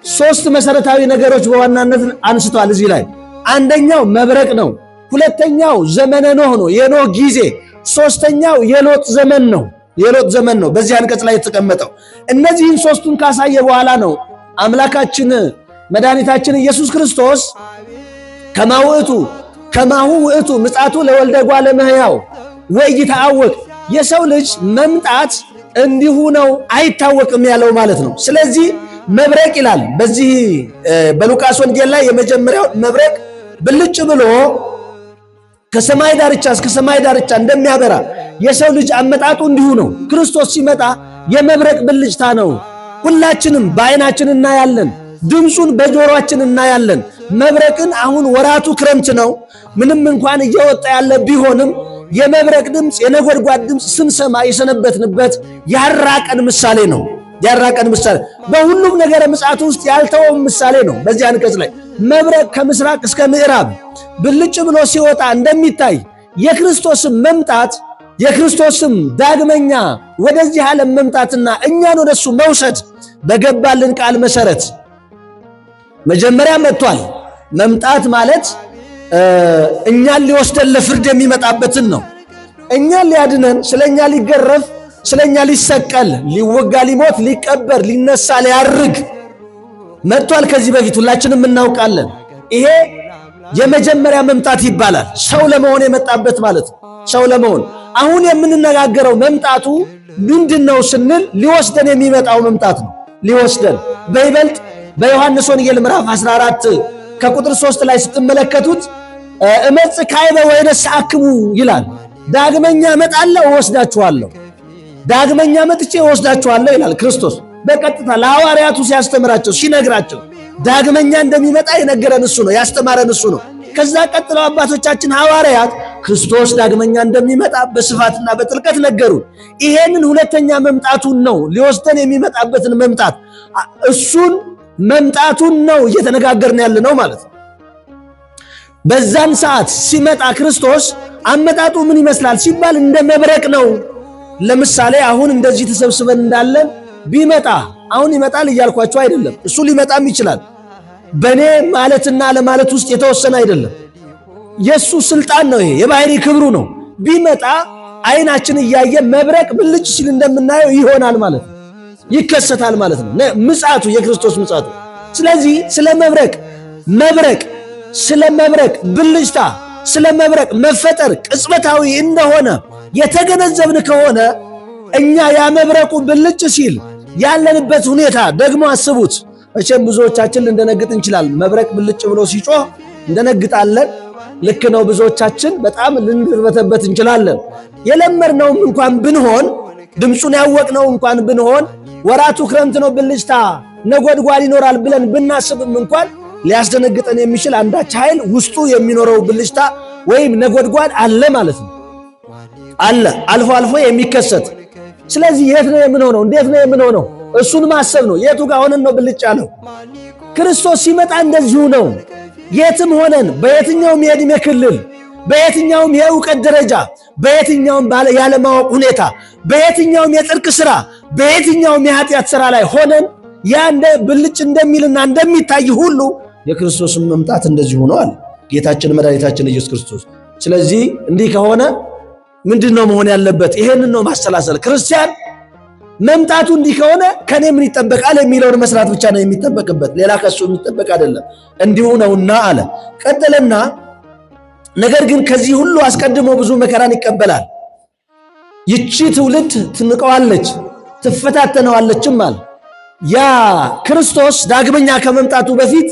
3 መሰረታዊ ነገሮች በዋናነት አንስቷል። እዚህ ላይ አንደኛው መብረቅ ነው። ሁለተኛው ዘመነ ኖህ ነው፣ የኖህ ጊዜ። ሶስተኛው የሎጥ ዘመን ነው። በዚህ አንቀጽ ላይ የተቀመጠው እነዚህን 3ቱን ካሳየ በኋላ ነው አምላካችን መድኃኒታችን ኢየሱስ ክርስቶስ ከማውእቱ ከማሁ ውእቱ ምጽአቱ ለወልደ እጓለ እመሕያው ወኢይትዐወቅ የሰው ልጅ መምጣት እንዲሁ ነው አይታወቅም ያለው ማለት ነው። ስለዚህ መብረቅ ይላል በዚህ በሉቃስ ወንጌል ላይ የመጀመሪያው መብረቅ ብልጭ ብሎ ከሰማይ ዳርቻ እስከ ሰማይ ዳርቻ እንደሚያበራ የሰው ልጅ አመጣጡ እንዲሁ ነው። ክርስቶስ ሲመጣ የመብረቅ ብልጭታ ነው። ሁላችንም በዓይናችን እናያለን፣ ድምፁን በጆሮአችን እናያለን። መብረቅን አሁን ወራቱ ክረምት ነው። ምንም እንኳን እየወጣ ያለ ቢሆንም የመብረቅ ድምፅ የነጎድጓድ ድምፅ ስንሰማ የሰነበትንበት ያራቀን ምሳሌ ነው። ያራቀን ምሳሌ በሁሉም ነገረ ምጽአቱ ውስጥ ያልተወው ምሳሌ ነው። በዚህ አንቀጽ ላይ መብረቅ ከምስራቅ እስከ ምዕራብ ብልጭ ብሎ ሲወጣ እንደሚታይ የክርስቶስም መምጣት የክርስቶስም ዳግመኛ ወደዚህ ዓለም መምጣትና እኛን ወደሱ መውሰድ በገባልን ቃል መሰረት መጀመሪያ መጥቷል። መምጣት ማለት እኛን ሊወስደን ለፍርድ የሚመጣበትን ነው። እኛን ሊያድነን ስለኛ ሊገረፍ ስለኛ ሊሰቀል ሊወጋ ሊሞት ሊቀበር ሊነሳ ሊያርግ መጥቷል። ከዚህ በፊት ሁላችንም እናውቃለን። ይሄ የመጀመሪያ መምጣት ይባላል። ሰው ለመሆን የመጣበት ማለት ነው። ሰው ለመሆን አሁን የምንነጋገረው መምጣቱ ምንድነው ስንል ሊወስደን የሚመጣው መምጣት ነው። ሊወስደን በይበልጥ በዮሐንስ ወንጌል ምዕራፍ 14 ከቁጥር 3 ላይ ስትመለከቱት እመጽእ ካዕበ ወእነሥአክሙ ይላል። ዳግመኛ እመጣለሁ እወስዳችኋለሁ፣ ዳግመኛ መጥቼ እወስዳችኋለሁ ይላል ክርስቶስ በቀጥታ ለሐዋርያቱ ሲያስተምራቸው ሲነግራቸው ዳግመኛ እንደሚመጣ የነገረን እሱ ነው፣ ያስተማረን እሱ ነው። ከዛ ቀጥለው አባቶቻችን ሐዋርያት ክርስቶስ ዳግመኛ እንደሚመጣ በስፋትና በጥልቀት ነገሩ። ይሄንን ሁለተኛ መምጣቱን ነው ሊወስደን የሚመጣበትን መምጣት እሱን መምጣቱን ነው እየተነጋገርን ያለ ነው ማለት ነው። በዛን ሰዓት ሲመጣ ክርስቶስ አመጣጡ ምን ይመስላል ሲባል እንደ መብረቅ ነው። ለምሳሌ አሁን እንደዚህ ተሰብስበን እንዳለን ቢመጣ አሁን ይመጣል እያልኳቸው አይደለም። እሱ ሊመጣም ይችላል። በኔ ማለትና ለማለት ውስጥ የተወሰነ አይደለም። የሱ ስልጣን ነው። ይሄ የባህሪ ክብሩ ነው። ቢመጣ አይናችን እያየ መብረቅ ብልጭ ሲል እንደምናየው ይሆናል ማለት ነው፣ ይከሰታል ማለት ነው ምጽአቱ፣ የክርስቶስ ምጽአቱ። ስለዚህ ስለ መብረቅ ስለ መብረቅ ብልጭታ ስለ መብረቅ መፈጠር ቅጽበታዊ እንደሆነ የተገነዘብን ከሆነ እኛ ያ መብረቁ ብልጭ ሲል ያለንበት ሁኔታ ደግሞ አስቡት። መቼም ብዙዎቻችን ልንደነግጥ እንችላለን። መብረቅ ብልጭ ብሎ ሲጮህ እንደነግጣለን። ልክ ነው። ብዙዎቻችን በጣም ልንርበተበት እንችላለን። የለመድነውም እንኳን ብንሆን ድምፁን ያወቅነው እንኳን ብንሆን ወራቱ ክረምት ነው ብልጭታ ነጎድጓድ ይኖራል ብለን ብናስብም እንኳን ሊያስደነግጠን የሚችል አንዳች ኃይል ውስጡ የሚኖረው ብልጭታ ወይም ነጎድጓድ አለ ማለት ነው። አለ አልፎ አልፎ የሚከሰት። ስለዚህ የት ነው የምንሆነው? እንዴት ነው የምንሆነው? እሱን ማሰብ ነው። የቱ ጋር ሆነን ነው ብልጭ ያለው? ክርስቶስ ሲመጣ እንደዚሁ ነው። የትም ሆነን በየትኛውም የዕድሜ ክልል፣ በየትኛውም የእውቀት ደረጃ፣ በየትኛውም ያለማወቅ ሁኔታ፣ በየትኛውም የጽድቅ ሥራ፣ በየትኛውም የኃጢአት ሥራ ላይ ሆነን ያ እንደ ብልጭ እንደሚልና እንደሚታይ ሁሉ የክርስቶስን መምጣት እንደዚሁ ነው አለ ጌታችን መድኃኒታችን ኢየሱስ ክርስቶስ። ስለዚህ እንዲህ ከሆነ ምንድነው መሆን ያለበት? ይሄንን ነው ማሰላሰል። ክርስቲያን መምጣቱ እንዲህ ከሆነ ከኔ ምን ይጠበቃል የሚለውን መስራት ብቻ ነው የሚጠበቅበት፣ ሌላ ከሱ የሚጠበቅ አይደለም። እንዲሁ ነውና አለ። ቀጠለና ነገር ግን ከዚህ ሁሉ አስቀድሞ ብዙ መከራን ይቀበላል። ይቺ ትውልድ ትንቀዋለች፣ ትፈታተነዋለችም አለ። ያ ክርስቶስ ዳግመኛ ከመምጣቱ በፊት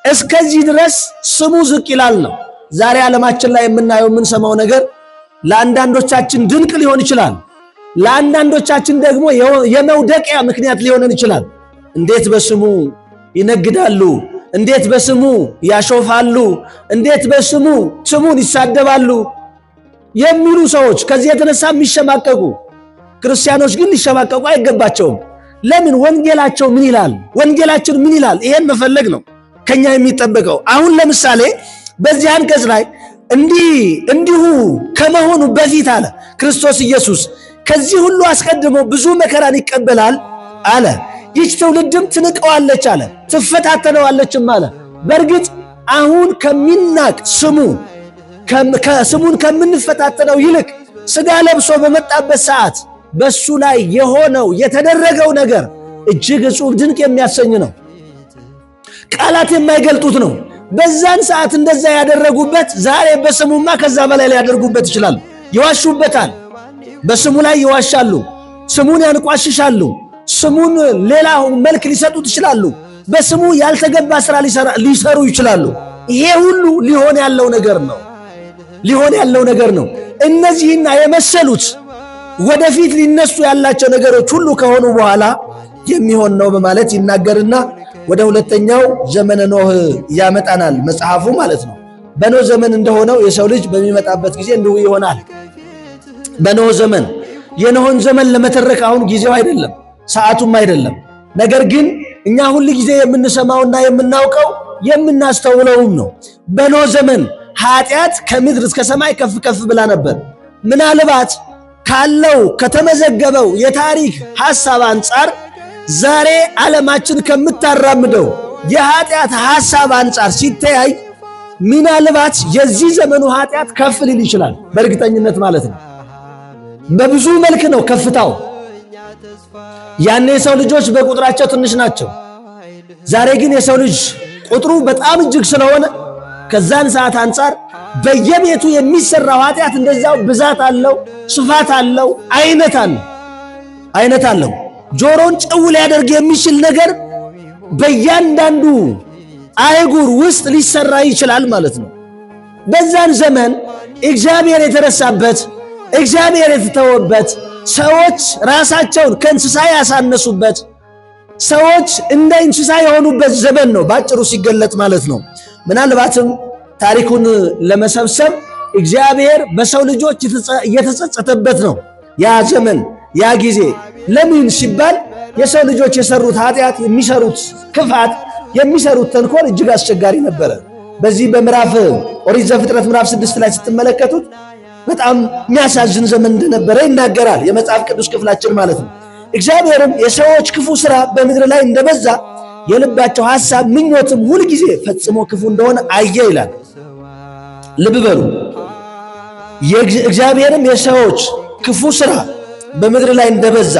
እስከዚህ ድረስ ስሙ ዝቅ ይላል ነው። ዛሬ ዓለማችን ላይ የምናየው የምንሰማው ነገር ለአንዳንዶቻችን ድንቅ ሊሆን ይችላል። ለአንዳንዶቻችን ደግሞ የመውደቂያ ምክንያት ሊሆነን ይችላል። እንዴት በስሙ ይነግዳሉ፣ እንዴት በስሙ ያሾፋሉ፣ እንዴት በስሙ ስሙን ይሳደባሉ የሚሉ ሰዎች ከዚህ የተነሳ የሚሸማቀቁ ክርስቲያኖች ግን ሊሸማቀቁ አይገባቸውም። ለምን? ወንጌላቸው ምን ይላል? ወንጌላችን ምን ይላል? ይሄን መፈለግ ነው ከኛ የሚጠበቀው። አሁን ለምሳሌ በዚህ አንቀጽ ላይ እንዲሁ ከመሆኑ በፊት አለ ክርስቶስ ኢየሱስ ከዚህ ሁሉ አስቀድሞ ብዙ መከራን ይቀበላል አለ። ይህች ትውልድም ትንቀዋለች አለ፣ ትፈታተነዋለችም አለ። በእርግጥ አሁን ከሚናቅ ስሙን ከምንፈታተነው ይልቅ ሥጋ ለብሶ በመጣበት ሰዓት በሱ ላይ የሆነው የተደረገው ነገር እጅግ እጹብ ድንቅ የሚያሰኝ ነው። ቃላት የማይገልጡት ነው። በዛን ሰዓት እንደዛ ያደረጉበት ዛሬ በስሙማ ከዛ በላይ ሊያደርጉበት ይችላል። ይዋሹበታል። በስሙ ላይ ይዋሻሉ። ስሙን ያንቋሽሻሉ። ስሙን ሌላ መልክ ሊሰጡት ይችላሉ። በስሙ ያልተገባ ስራ ሊሰሩ ይችላሉ። ይሄ ሁሉ ሊሆን ያለው ነገር ነው። እነዚህና የመሰሉት ወደፊት ሊነሱ ያላቸው ነገሮች ሁሉ ከሆኑ በኋላ የሚሆን ነው በማለት ይናገርና ወደ ሁለተኛው ዘመነ ኖህ ያመጣናል መጽሐፉ ማለት ነው። በኖህ ዘመን እንደሆነው የሰው ልጅ በሚመጣበት ጊዜ እንዲሁ ይሆናል። በኖህ ዘመን የኖህን ዘመን ለመተረክ አሁን ጊዜው አይደለም፣ ሰዓቱም አይደለም። ነገር ግን እኛ ሁል ጊዜ የምንሰማውና የምናውቀው የምናስተውለውም ነው። በኖህ ዘመን ኃጢአት ከምድር እስከ ሰማይ ከፍ ከፍ ብላ ነበር። ምናልባት ካለው ከተመዘገበው የታሪክ ሐሳብ አንጻር ዛሬ ዓለማችን ከምታራምደው የኃጢአት ሐሳብ አንጻር ሲተያይ ምናልባት የዚህ ዘመኑ ኃጢአት ከፍ ሊል ይችላል። በእርግጠኝነት ማለት ነው። በብዙ መልክ ነው ከፍታው። ያኔ የሰው ልጆች በቁጥራቸው ትንሽ ናቸው። ዛሬ ግን የሰው ልጅ ቁጥሩ በጣም እጅግ ስለሆነ ከዛን ሰዓት አንጻር በየቤቱ የሚሰራው ኃጢአት እንደዛው ብዛት አለው፣ ስፋት አለው፣ አይነት አለው። ጆሮን ጭው ሊያደርግ የሚችል ነገር በእያንዳንዱ አህጉር ውስጥ ሊሰራ ይችላል ማለት ነው። በዛን ዘመን እግዚአብሔር የተረሳበት፣ እግዚአብሔር የተተወበት፣ ሰዎች ራሳቸውን ከእንስሳ ያሳነሱበት፣ ሰዎች እንደ እንስሳ የሆኑበት ዘመን ነው ባጭሩ ሲገለጥ ማለት ነው። ምናልባትም ታሪኩን ለመሰብሰብ እግዚአብሔር በሰው ልጆች እየተጸጸተበት ነው ያ ዘመን ያ ጊዜ። ለምን ሲባል የሰው ልጆች የሰሩት ኃጢአት፣ የሚሰሩት ክፋት፣ የሚሰሩት ተንኮል እጅግ አስቸጋሪ ነበረ። በዚህ በምዕራፍ ኦሪት ዘፍጥረት ምዕራፍ 6 ላይ ስትመለከቱት በጣም የሚያሳዝን ዘመን እንደነበረ ይናገራል የመጽሐፍ ቅዱስ ክፍላችን ማለት ነው። እግዚአብሔርም የሰዎች ክፉ ሥራ በምድር ላይ እንደበዛ የልባቸው ሐሳብ ምኞትም ሁል ጊዜ ፈጽሞ ክፉ እንደሆነ አየ ይላል። ልብ በሉ። እግዚአብሔርም የሰዎች ክፉ ሥራ በምድር ላይ እንደበዛ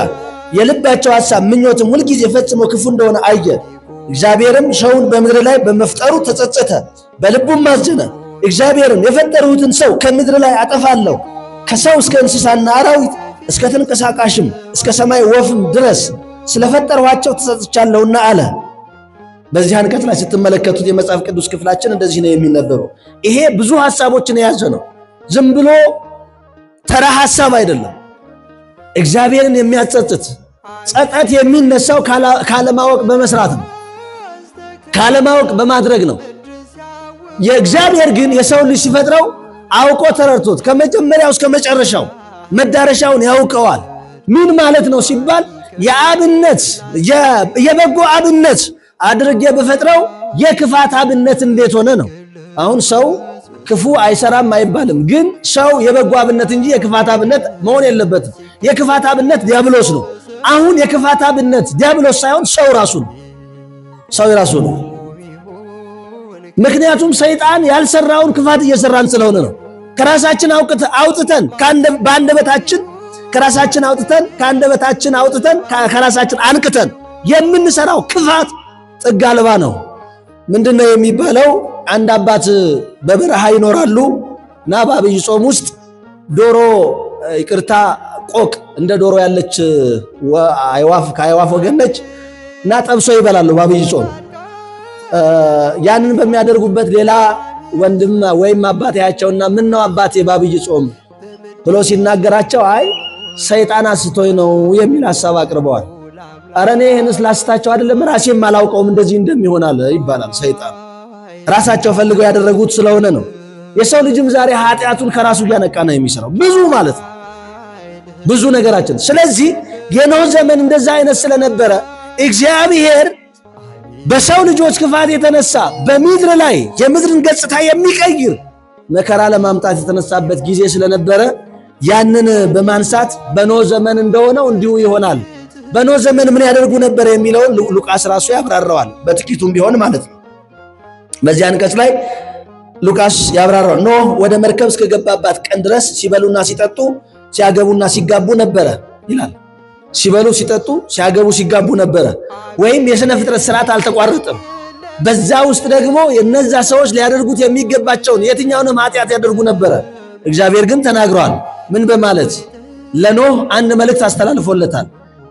የልባቸው ሐሳብ ምኞትም ሁል ጊዜ ፈጽሞ ክፉ እንደሆነ አየ። እግዚአብሔርም ሰውን በምድር ላይ በመፍጠሩ ተጸጸተ፣ በልቡም አዘነ። እግዚአብሔርም የፈጠሩትን ሰው ከምድር ላይ አጠፋለሁ፣ ከሰው እስከ እንስሳና አራዊት እስከ ተንቀሳቃሽም እስከ ሰማይ ወፍም ድረስ ስለፈጠሯቸው ተጸጽቻለሁና አለ። በዚህ አንቀጽ ላይ ስትመለከቱት የመጽሐፍ ቅዱስ ክፍላችን እንደዚህ ነው የሚነበበው። ይሄ ብዙ ሐሳቦችን የያዘ ነው። ዝም ብሎ ተራ ሐሳብ አይደለም። እግዚአብሔርን የሚያጸጽት ጸጸት የሚነሳው ካለማወቅ በመስራት ነው፣ ካለማወቅ በማድረግ ነው። የእግዚአብሔር ግን የሰው ልጅ ሲፈጥረው አውቆ ተረድቶት ከመጀመሪያው እስከ መጨረሻው መዳረሻውን ያውቀዋል። ምን ማለት ነው ሲባል የአብነት የበጎ አብነት አድርጌ በፈጥረው የክፋት አብነት እንዴት ሆነ ነው። አሁን ሰው ክፉ አይሰራም አይባልም፣ ግን ሰው የበጎ አብነት እንጂ የክፋት አብነት መሆን የለበትም። የክፋት አብነት ዲያብሎስ ነው። አሁን የክፋት አብነት ዲያብሎስ ሳይሆን ሰው ራሱ ነው። ሰው ራሱ ነው። ምክንያቱም ሰይጣን ያልሰራውን ክፋት እየሰራን ስለሆነ ነው። ከራሳችን አውጥተን በአንደበታችን ከራሳችን አውጥተን ከራሳችን አንቅተን የምንሰራው ክፋት ጥግ አልባ ነው። ምንድነው የሚባለው? አንድ አባት በበረሃ ይኖራሉ እና በአብይ ጾም ውስጥ ዶሮ ቆቅ እንደ ዶሮ ያለች ከአይዋፍ ወገን ነች እና ጠብሶ ይበላሉ በአብይ ጾም። ያንን በሚያደርጉበት ሌላ ወንድም ወይም አባት ያያቸውና ምን ነው አባቴ በአብይ ጾም ብሎ ሲናገራቸው አይ ሰይጣን አስቶኝ ነው የሚል ሐሳብ አቅርበዋል። ኧረ እኔ ይህንስ ላስታቸው አይደለም ራሴም አላውቀውም እንደዚህ እንደሚሆናል ይባላል። ሰይጣን ራሳቸው ፈልገው ያደረጉት ስለሆነ ነው። የሰው ልጅም ዛሬ ኃጢአቱን ከራሱ እያነቃ ነው የሚሰራው ብዙ ማለት ነው፣ ብዙ ነገራችን። ስለዚህ የኖህ ዘመን እንደዛ አይነት ስለነበረ እግዚአብሔር በሰው ልጆች ክፋት የተነሳ በምድር ላይ የምድርን ገጽታ የሚቀይር መከራ ለማምጣት የተነሳበት ጊዜ ስለነበረ ያንን በማንሳት በኖህ ዘመን እንደሆነው እንዲሁ ይሆናል። በኖህ ዘመን ምን ያደርጉ ነበር የሚለውን ሉቃስ ራሱ ያብራራዋል፣ በጥቂቱም ቢሆን ማለት ነው። በዚህ አንቀጽ ላይ ሉቃስ ያብራራዋል። ኖህ ወደ መርከብ እስከገባባት ቀን ድረስ ሲበሉና ሲጠጡ ሲያገቡና ሲጋቡ ነበረ ይላል። ሲበሉ ሲጠጡ ሲያገቡ ሲጋቡ ነበረ። ወይም የሥነ ፍጥረት ስርዓት አልተቋረጠም። በዛ ውስጥ ደግሞ የነዛ ሰዎች ሊያደርጉት የሚገባቸውን የትኛውንም ኃጢአት ያደርጉ ነበረ። እግዚአብሔር ግን ተናግሯል። ምን በማለት ለኖህ አንድ መልእክት አስተላልፎለታል።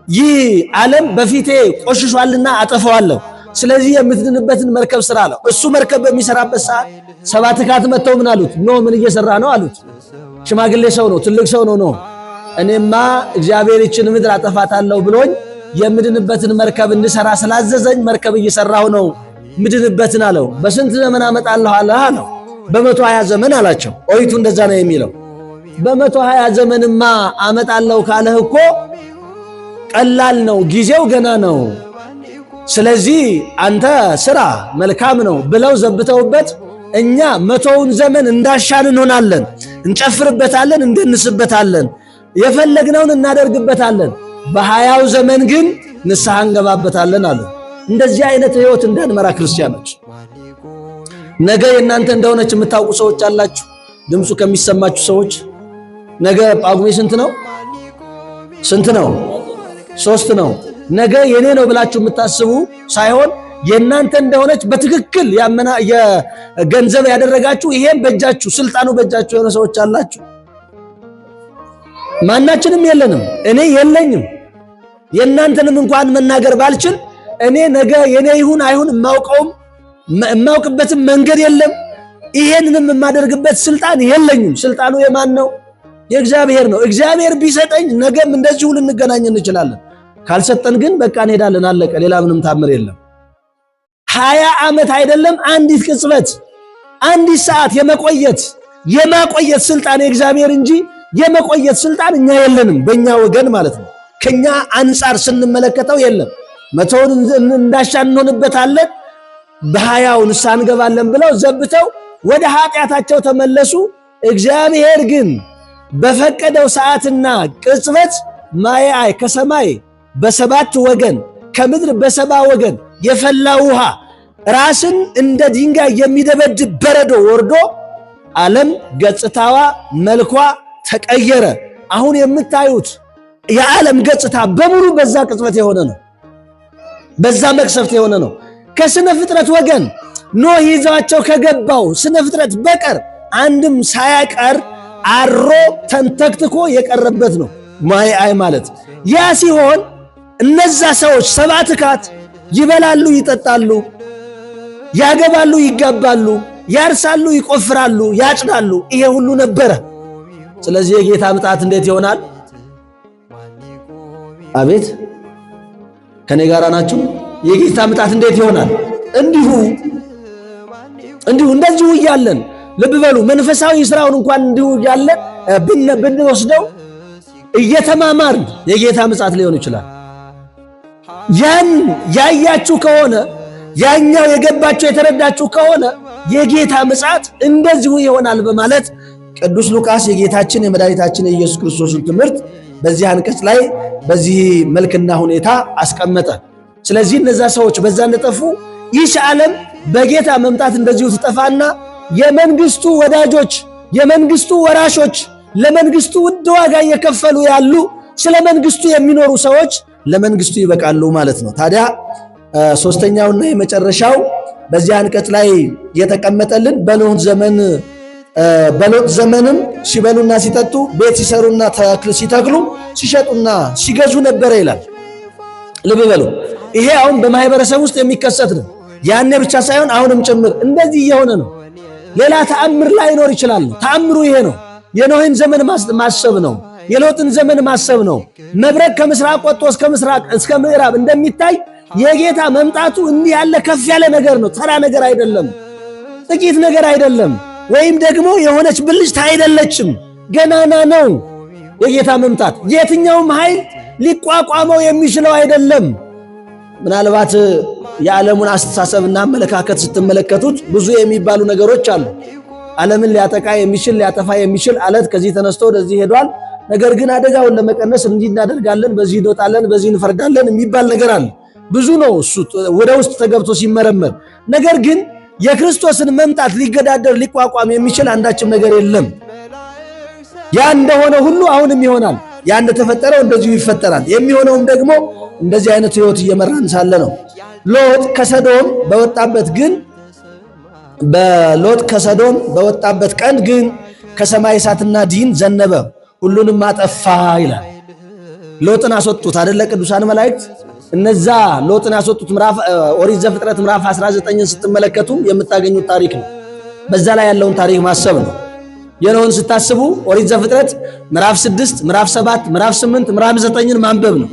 ይህ ዓለም በፊቴ ቆሽሿልና አጠፋዋለሁ፣ ስለዚህ የምትድንበትን መርከብ ስራ አለው። እሱ መርከብ በሚሰራበት ሰዓት 7 ካህናት መጥተው ምን አሉት? ኖህ ምን እየሰራ ነው አሉት። ሽማግሌ ሰው ነው፣ ትልቅ ሰው ነው። ኖህ እኔማ እግዚአብሔር ይችን ምድር አጠፋታለሁ ብሎኝ የምድንበትን መርከብ እንድሰራ ስላዘዘኝ መርከብ እየሰራሁ ነው ምድንበትን አለው። በስንት ዘመን አመጣለሁ አለው? በ120 ዘመን አላቸው። ኦሪቱ እንደዛ ነው የሚለው። በ120 ዘመንማ አመጣለሁ ካለህ እኮ ቀላል ነው፣ ጊዜው ገና ነው። ስለዚህ አንተ ስራ መልካም ነው ብለው ዘብተውበት እኛ 100ውን ዘመን እንዳሻን እንሆናለን፣ እንጨፍርበታለን፣ እንደንስበታለን፣ የፈለግነውን እናደርግበታለን፣ በ20ው ዘመን ግን ንስሐ እንገባበታለን አሉ። እንደዚህ አይነት ህይወት እንዳንመራ ክርስቲያኖች፣ ነገ የእናንተ እንደሆነች የምታውቁ ሰዎች አላችሁ። ድምፁ ከሚሰማችሁ ሰዎች ነገ ጳጉሜ ስንት ነው? 3 ነው። ነገ የኔ ነው ብላችሁ የምታስቡ ሳይሆን የእናንተ እንደሆነች በትክክል የገንዘብ ያደረጋችሁ ይሄን በእጃችሁ ስልጣኑ በእጃችሁ የሆነ ሰዎች አላችሁ። ማናችንም የለንም። እኔ የለኝም። የእናንተንም እንኳን መናገር ባልችል እኔ ነገ የኔ ይሁን አይሁን የማውቅበትም መንገድ የለም። ይሄንንም የማደርግበት ስልጣን የለኝም። ስልጣኑ የማን ነው? የእግዚአብሔር ነው። እግዚአብሔር ቢሰጠኝ ነገም እንደዚሁ ልንገናኝ እንችላለን። ካልሰጠን ግን በቃ እንሄዳለን፣ አለቀ። ሌላ ምንም ታምር የለም። 20 ዓመት አይደለም አንዲት ቅጽበት፣ አንዲት ሰዓት የማቆየት ስልጣን የእግዚአብሔር እንጂ የመቆየት ስልጣን እኛ የለንም። በእኛ ወገን ማለት ነው። ከኛ አንጻር ስንመለከተው የለም። 100ውን እንዳሻን እንሆንበታለን፣ በ20ው ንስሐ እንገባለን ብለው ዘብተው ወደ ኃጢአታቸው ተመለሱ። እግዚአብሔር ግን በፈቀደው ሰዓትና ቅጽበት ማየ ከሰማይ በ7 ወገን ከምድር በ70 ወገን የፈላ ውሃ ራስን እንደ ድንጋይ የሚደበድብ በረዶ ወርዶ ዓለም ገጽታዋ መልኳ ተቀየረ። አሁን የምታዩት የዓለም ገጽታ በሙሉ በዛ ቅጽበት የሆነ ነው። በዛ መቅሰፍት የሆነ ነው። ከስነ ፍጥረት ወገን ኖህ ይዟቸው ከገባው ስነ ፍጥረት በቀር አንድም ሳያቀር አሮ ተንተክትኮ የቀረበት ነው ማይ ማለት። ያ ሲሆን እነዛ ሰዎች 7 ካህናት ይበላሉ፣ ይጠጣሉ፣ ያገባሉ፣ ይጋባሉ፣ ያርሳሉ፣ ይቆፍራሉ፣ ያጭዳሉ። ይሄ ሁሉ ነበረ። ስለዚህ የጌታ ምጽአት እንዴት ይሆናል? አቤት ከኔ ጋር ናችሁ? የጌታ ምጽአት እንዴት ይሆናል? እንደዚሁ እያለን ልብ በሉ። መንፈሳዊ ስራውን እንኳን እንዲሁ እያለን ብንወስደው እየተማማርን የጌታ ምጽአት ሊሆን ይችላል። ያን ያያችሁ ከሆነ ያኛው የገባችሁ የተረዳችሁ ከሆነ የጌታ ምጽአት እንደዚሁ ይሆናል በማለት ቅዱስ ሉቃስ የጌታችን የመድኃኒታችን የኢየሱስ ክርስቶስን ትምህርት በዚህ አንቀጽ ላይ በዚህ መልክና ሁኔታ አስቀመጠ። ስለዚህ እነዛ ሰዎች በዛ እንደጠፉ ይህች ዓለም በጌታ መምጣት እንደዚሁ ትጠፋና የመንግስቱ ወዳጆች፣ የመንግስቱ ወራሾች፣ ለመንግስቱ ውድ ዋጋ እየከፈሉ ያሉ ስለ መንግስቱ የሚኖሩ ሰዎች ለመንግስቱ ይበቃሉ ማለት ነው። ታዲያ ሶስተኛውና የመጨረሻው በዚህ አንቀጽ ላይ የተቀመጠልን በሎጥ ዘመንም ሲበሉና ሲጠጡ ቤት ሲሰሩና ሲተክሉ ሲሸጡና ሲገዙ ነበረ ይላል። ልብ በሉ። ይሄ አሁን በማህበረሰብ ውስጥ የሚከሰት ነው። ያኔ ብቻ ሳይሆን አሁንም ጭምር እንደዚህ እየሆነ ነው። ሌላ ተአምር ላይኖር ይችላል። ተአምሩ ይሄ ነው። የኖህን ዘመን ማሰብ ነው። የሎጥን ዘመን ማሰብ ነው። መብረቅ ከምስራቅ ወጥቶ እስከ ምዕራብ እንደሚታይ የጌታ መምጣቱ እንዲህ ያለ ከፍ ያለ ነገር ነው። ተራ ነገር አይደለም። ጥቂት ነገር አይደለም። ወይም ደግሞ የሆነች ብልጭታ አይደለችም። ገናና ነው የጌታ መምጣት። የትኛውም ኃይል ሊቋቋመው የሚችለው አይደለም። ምናልባት የዓለሙን አስተሳሰብና አመለካከት ስትመለከቱት ብዙ የሚባሉ ነገሮች አሉ። ዓለምን ሊያጠቃ የሚችል ሊያጠፋ የሚችል አለት ከዚህ ተነስቶ ወደዚህ ሄዷል። ነገር ግን አደጋውን ለመቀነስ እንዲህ እናደርጋለን፣ በዚህ እንወጣለን፣ በዚህ እንፈርዳለን የሚባል ነገር አለ። ብዙ ነው እሱ ወደ ውስጥ ተገብቶ ሲመረመር። ነገር ግን የክርስቶስን መምጣት ሊገዳደር ሊቋቋም የሚችል አንዳችም ነገር የለም። ያ እንደሆነ ሁሉ አሁንም ይሆናል። ያ እንደተፈጠረው እንደዚሁ ይፈጠራል። የሚሆነውም ደግሞ እንደዚህ አይነት ህይወት እየመራን ሳለ ነው። ሎጥ ከሰዶም በወጣበት ቀን ግን ከሰማይ እሳትና ዲን ዘነበ፣ ሁሉንም አጠፋ ይላል። ሎጥን አስወጡት አይደለ ቅዱሳን መላእክት። እነዛ ሎጥን ያስወጡት ኦሪት ዘፍጥረት ምዕራፍ 19ን ስትመለከቱ የምታገኙት ታሪክ ነው። በዛ ላይ ያለውን ታሪክ ማሰብ ነው። የኖህን ስታስቡ ኦሪት ዘፍጥረት ምዕራፍ 6፣ ምዕራፍ 7፣ ምዕራፍ 8፣ ምዕራፍ 9ን ማንበብ ነው።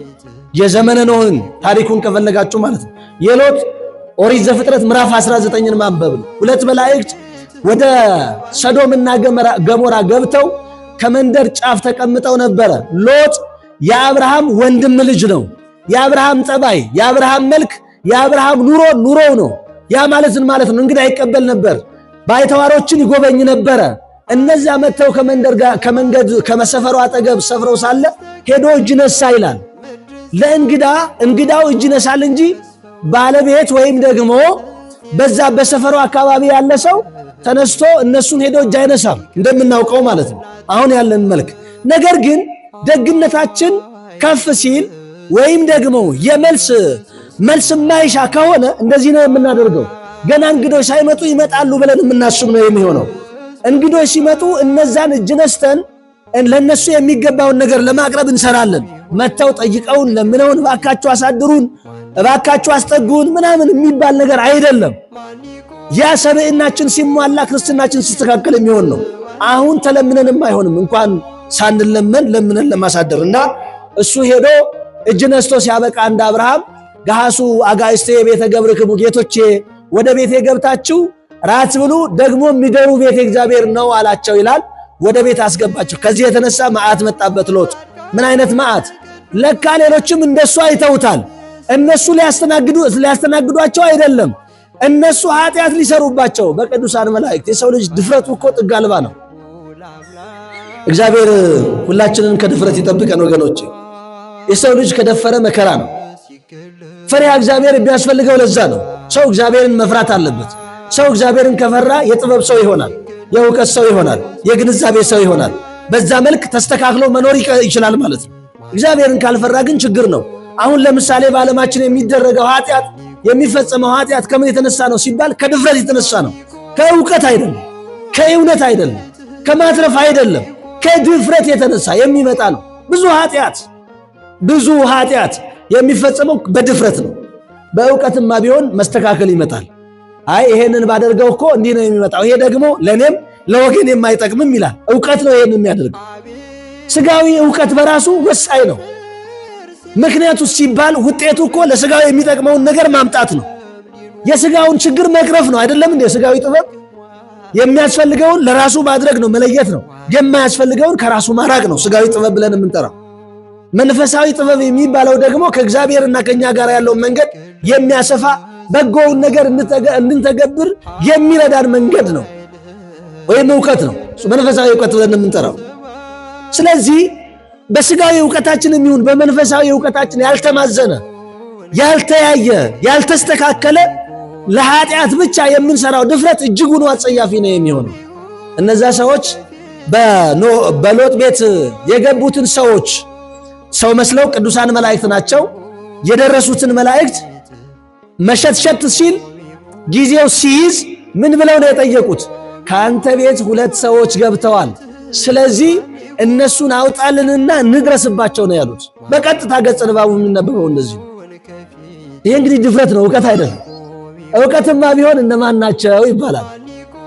የዘመነ ኖህን ታሪኩን ከፈለጋችሁ ማለት ነው። የሎጥ ኦሪት ዘፍጥረት ምዕራፍ 19ን ማንበብ ነው። ሁለት መላእክት ወደ ሰዶምና ገሞራ ገብተው ከመንደር ጫፍ ተቀምጠው ነበረ። ሎጥ የአብርሃም ወንድም ልጅ ነው። የአብርሃም ጠባይ፣ የአብርሃም መልክ፣ የአብርሃም ኑሮው ነው። ያ ማለትን ማለት ነው እንግዲህ አይቀበል ነበር። ባይተዋሮችን ይጎበኝ ነበረ። እነዛ መተው ከመንገድ ከመሰፈሩ አጠገብ ሰፍረው ሳለ ሄዶ እጅ ነሳ ይላል። እንግዳው እጅ ነሳል እንጂ ባለቤት ወይም ደግሞ በዛ በሰፈሩ አካባቢ ያለ ሰው ተነስቶ እነሱን ሄዶ እጅ አይነሳም እንደምናውቀው ማለት ነው አሁን ያለን መልክ። ነገር ግን ደግነታችን ከፍ ሲል ወይም ደግሞ መልስ ማይሻ ከሆነ እንደዚህ ነው የምናደርገው። ገና እንግዶች ሳይመጡ ይመጣሉ ብለን የምናስብ ነው የሚሆነው። እንግዶች ሲመጡ እነዛን እጅ ነስተን ለነሱ የሚገባውን ነገር ለማቅረብ እንሰራለን። መተው ጠይቀውን ለምነውን እባካችሁ አሳድሩን፣ እባካችሁ አስጠጉን ምናምን የሚባል ነገር አይደለም። ያ ሰብዕናችን ሲሟላ ክርስትናችን ሲስተካከል የሚሆን ነው። አሁን ተለምነንም አይሆንም እንኳን ሳንለመን ለምነን ለማሳደር እና እሱ ሄዶ እጅ ነስቶ ሲያበቃ እንደ አብርሃም ገሃሱ አጋይስቴ ቤተ ገብርክሙ ጌቶቼ ወደ ቤቴ ገብታችሁ ራት ብሉ ደግሞ የሚደሩ ቤተ እግዚአብሔር ነው አላቸው ይላል። ወደ ቤት አስገባቸው። ከዚህ የተነሳ መዓት መጣበት ሎጥ። ምን አይነት መዓት! ለካ ሌሎችም እንደሱ አይተውታል። እነሱ ሊያስተናግዷቸው አይደለም፣ እነሱ ኃጢአት ሊሰሩባቸው በቅዱሳን መላእክት። የሰው ልጅ ድፍረቱ እኮ ጥግ አልባ ነው። እግዚአብሔር ሁላችንን ከድፍረት ይጠብቀን ወገኖቼ። የሰው ልጅ ከደፈረ መከራ ነው። ፈሪሃ እግዚአብሔር የሚያስፈልገው ለዛ ነው። ሰው እግዚአብሔርን መፍራት አለበት። ሰው እግዚአብሔርን ከፈራ የጥበብ ሰው ይሆናል፣ የእውቀት ሰው ይሆናል፣ የግንዛቤ ሰው ይሆናል። በዛ መልክ ተስተካክሎ መኖር ይችላል ማለት ነው። እግዚአብሔርን ካልፈራ ግን ችግር ነው። አሁን ለምሳሌ በዓለማችን የሚደረገው ኃጢአት የሚፈጸመው ኃጢአት ከምን የተነሳ ነው ሲባል ከድፍረት የተነሳ ነው። ከእውቀት አይደለም፣ ከእውነት አይደለም፣ ከማትረፍ አይደለም፣ ከድፍረት የተነሳ የሚመጣ ነው። ብዙ ኃጢአት የሚፈጸመው በድፍረት ነው። በእውቀትማ ቢሆን መስተካከል ይመጣል። አይ ይሄንን ባደርገው እኮ እንዲህ ነው የሚመጣው፣ ይሄ ደግሞ ለኔም ለወገን የማይጠቅምም ይላል። እውቀት ነው ይሄን የሚያደርገው። ስጋዊ እውቀት በራሱ ወሳኝ ነው። ምክንያቱ ሲባል ውጤቱ እኮ ለስጋው የሚጠቅመውን ነገር ማምጣት ነው። የስጋውን ችግር መቅረፍ ነው አይደለም እንዴ? ስጋዊ ጥበብ የሚያስፈልገውን ለራሱ ማድረግ ነው፣ መለየት ነው። የማያስፈልገውን ከራሱ ማራቅ ነው ስጋዊ ጥበብ ብለን የምንጠራው። መንፈሳዊ ጥበብ የሚባለው ደግሞ ከእግዚአብሔርና ከኛ ጋር ያለውን መንገድ የሚያሰፋ በጎውን ነገር እንድንተገብር የሚረዳን መንገድ ነው ወይም እውቀት ነው። መንፈሳዊ እውቀት ብለን የምንጠራው። ስለዚህ በስጋዊ እውቀታችን የሚሆን በመንፈሳዊ እውቀታችን ያልተማዘነ፣ ያልተያየ፣ ያልተስተካከለ ለኃጢአት ብቻ የምንሰራው ድፍረት እጅጉን አጸያፊ ነው የሚሆነው። እነዛ ሰዎች በሎጥ ቤት የገቡትን ሰዎች ሰው መስለው ቅዱሳን መላእክት ናቸው። የደረሱትን መላእክት መሸትሸት ሲል ጊዜው ሲይዝ ምን ብለው ነው የጠየቁት? ከአንተ ቤት 2 ሰዎች ገብተዋል፣ ስለዚህ እነሱን አውጣልንና እንድረስባቸው ነው ያሉት። በቀጥታ ገጽ ንባቡ የሚነበበው እንደዚህ። ይሄ እንግዲህ ድፍረት ነው፣ እውቀት አይደለም። እውቀትማ ቢሆን እነማን ናቸው ይባላል።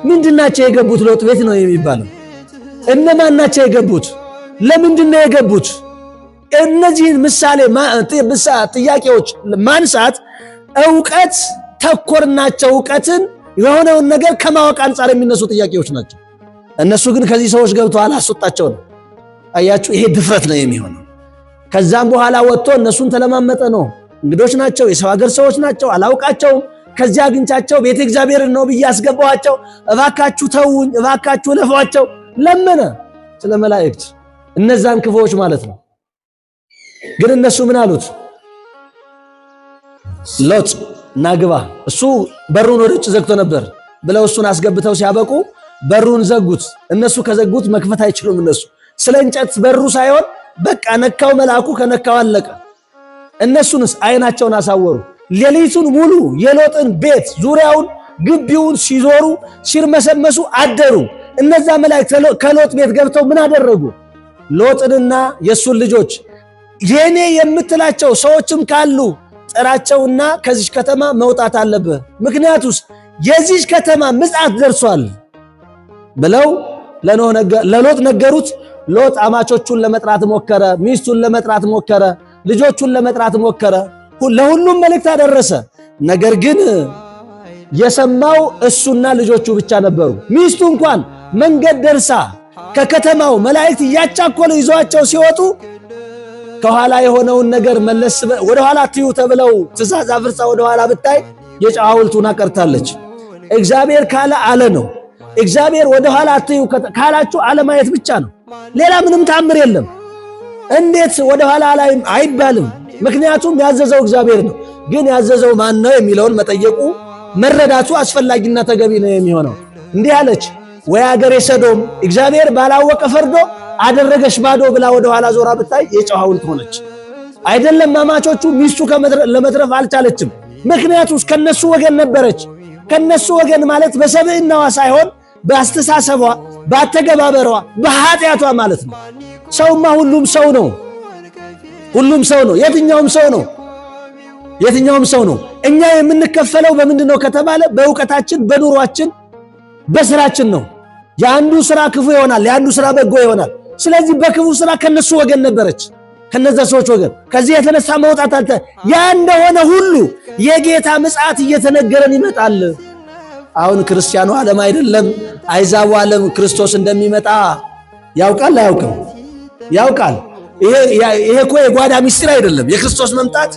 ምንድናቸው የገቡት ሎጥ ቤት ነው የሚባለው። እነማን ናቸው የገቡት? ለምንድን ነው የገቡት? እነዚህን ጥያቄዎች ማንሳት እውቀት ተኮር ናቸው። እውቀትን የሆነውን ነገር ከማወቅ አንጻር የሚነሱ ጥያቄዎች ናቸው። እነሱ ግን ከዚህ ሰዎች ገብተዋል አስወጣቸው ነው። አያችሁ፣ ይሄ ድፍረት ነው የሚሆነው። ከዛም በኋላ ወጥቶ እነሱን ተለማመጠ ነው። እንግዶች ናቸው፣ የሰው ሀገር ሰዎች ናቸው፣ አላውቃቸውም። ከዚያ አግኝቻቸው ቤተ እግዚአብሔርን ነው ብዬ አስገባኋቸው። እባካችሁ ተውኝ፣ እባካችሁ ለፏቸው ለመነ ስለ መላእክት፣ እነዛን ክፉዎች ማለት ነው። ግን እነሱ ምን አሉት? ሎጥ ናግባ። እሱ በሩን ወደ ውጭ ዘግቶ ነበር ብለው እሱን አስገብተው ሲያበቁ በሩን ዘጉት። እነሱ ከዘጉት መክፈት አይችሉም። እነሱ ስለ እንጨት በሩ ሳይሆን በቃ ነካው መልአኩ ከነካው አለቀ። እነሱንስ አይናቸውን አሳወሩ። ሌሊቱን ሙሉ የሎጥን ቤት ዙሪያውን ግቢውን ሲዞሩ ሲርመሰመሱ አደሩ። እነዛ መላእክት ከሎጥ ቤት ገብተው ምን አደረጉ? ሎጥንና የሱን ልጆች የኔ የምትላቸው ሰዎችም ካሉ ጥራቸውና ከዚህ ከተማ መውጣት አለብህ፣ ምክንያቱስ የዚህ ከተማ ምጽአት ደርሷል ብለው ለሎጥ ነገሩት። ሎጥ አማቾቹን ለመጥራት ሞከረ፣ ሚስቱን ለመጥራት ሞከረ፣ ልጆቹን ለመጥራት ሞከረ። ለሁሉም መልእክት አደረሰ። ነገር ግን የሰማው እሱና ልጆቹ ብቻ ነበሩ። ሚስቱ እንኳን መንገድ ደርሳ ከከተማው መላእክት እያቻኮሉ ይዟቸው ሲወጡ ከኋላ የሆነውን ነገር መለስ ወደ ኋላ ትዩ ተብለው ትእዛዝ አፍርሳ ወደ ኋላ ብታይ የጨው ሐውልቱን አቀርታለች። እግዚአብሔር ካለ አለ ነው። እግዚአብሔር ወደ ኋላ ትዩ ካላችሁ አለማየት ብቻ ነው። ሌላ ምንም ታምር የለም። እንዴት ወደ ኋላ ላይ አይባልም? ምክንያቱም ያዘዘው እግዚአብሔር ነው። ግን ያዘዘው ማን ነው የሚለውን መጠየቁ መረዳቱ አስፈላጊና ተገቢ ነው የሚሆነው። እንዲህ አለች፣ ወይ አገሬ ሰዶም እግዚአብሔር ባላወቀ ፈርዶ አደረገሽ ባዶ ብላ ወደ ኋላ ዞራ ብታይ የጨው ሐውልት ሆነች። አይደለም ማማቾቹ ሚስቱ ለመትረፍ አልቻለችም። ምክንያቱም ከነሱ ወገን ነበረች። ከነሱ ወገን ማለት በሰብዕናዋ ሳይሆን በአስተሳሰቧ፣ በአተገባበሯ፣ በኃጢአቷ ማለት ነው። ሰውማ ሁሉም ሰው ነው። ሁሉም ሰው ነው። የትኛውም ሰው ነው። የትኛውም ሰው ነው። እኛ የምንከፈለው በምንድነው ከተባለ በእውቀታችን፣ በኑሯችን፣ በስራችን ነው። የአንዱ ስራ ክፉ ይሆናል፣ የአንዱ ስራ በጎ ይሆናል። ስለዚህ በክፉ ስራ ከነሱ ወገን ነበረች፣ ከነዛ ሰዎች ወገን። ከዚህ የተነሳ መውጣት አልተ ያ እንደሆነ ሁሉ የጌታ ምጽአት እየተነገረን ይመጣል። አሁን ክርስቲያኑ ዓለም አይደለም አይዛቡ ዓለም ክርስቶስ እንደሚመጣ ያውቃል አያውቅም? ያውቃል። ይሄ እኮ የጓዳ ምስጢር አይደለም። የክርስቶስ መምጣት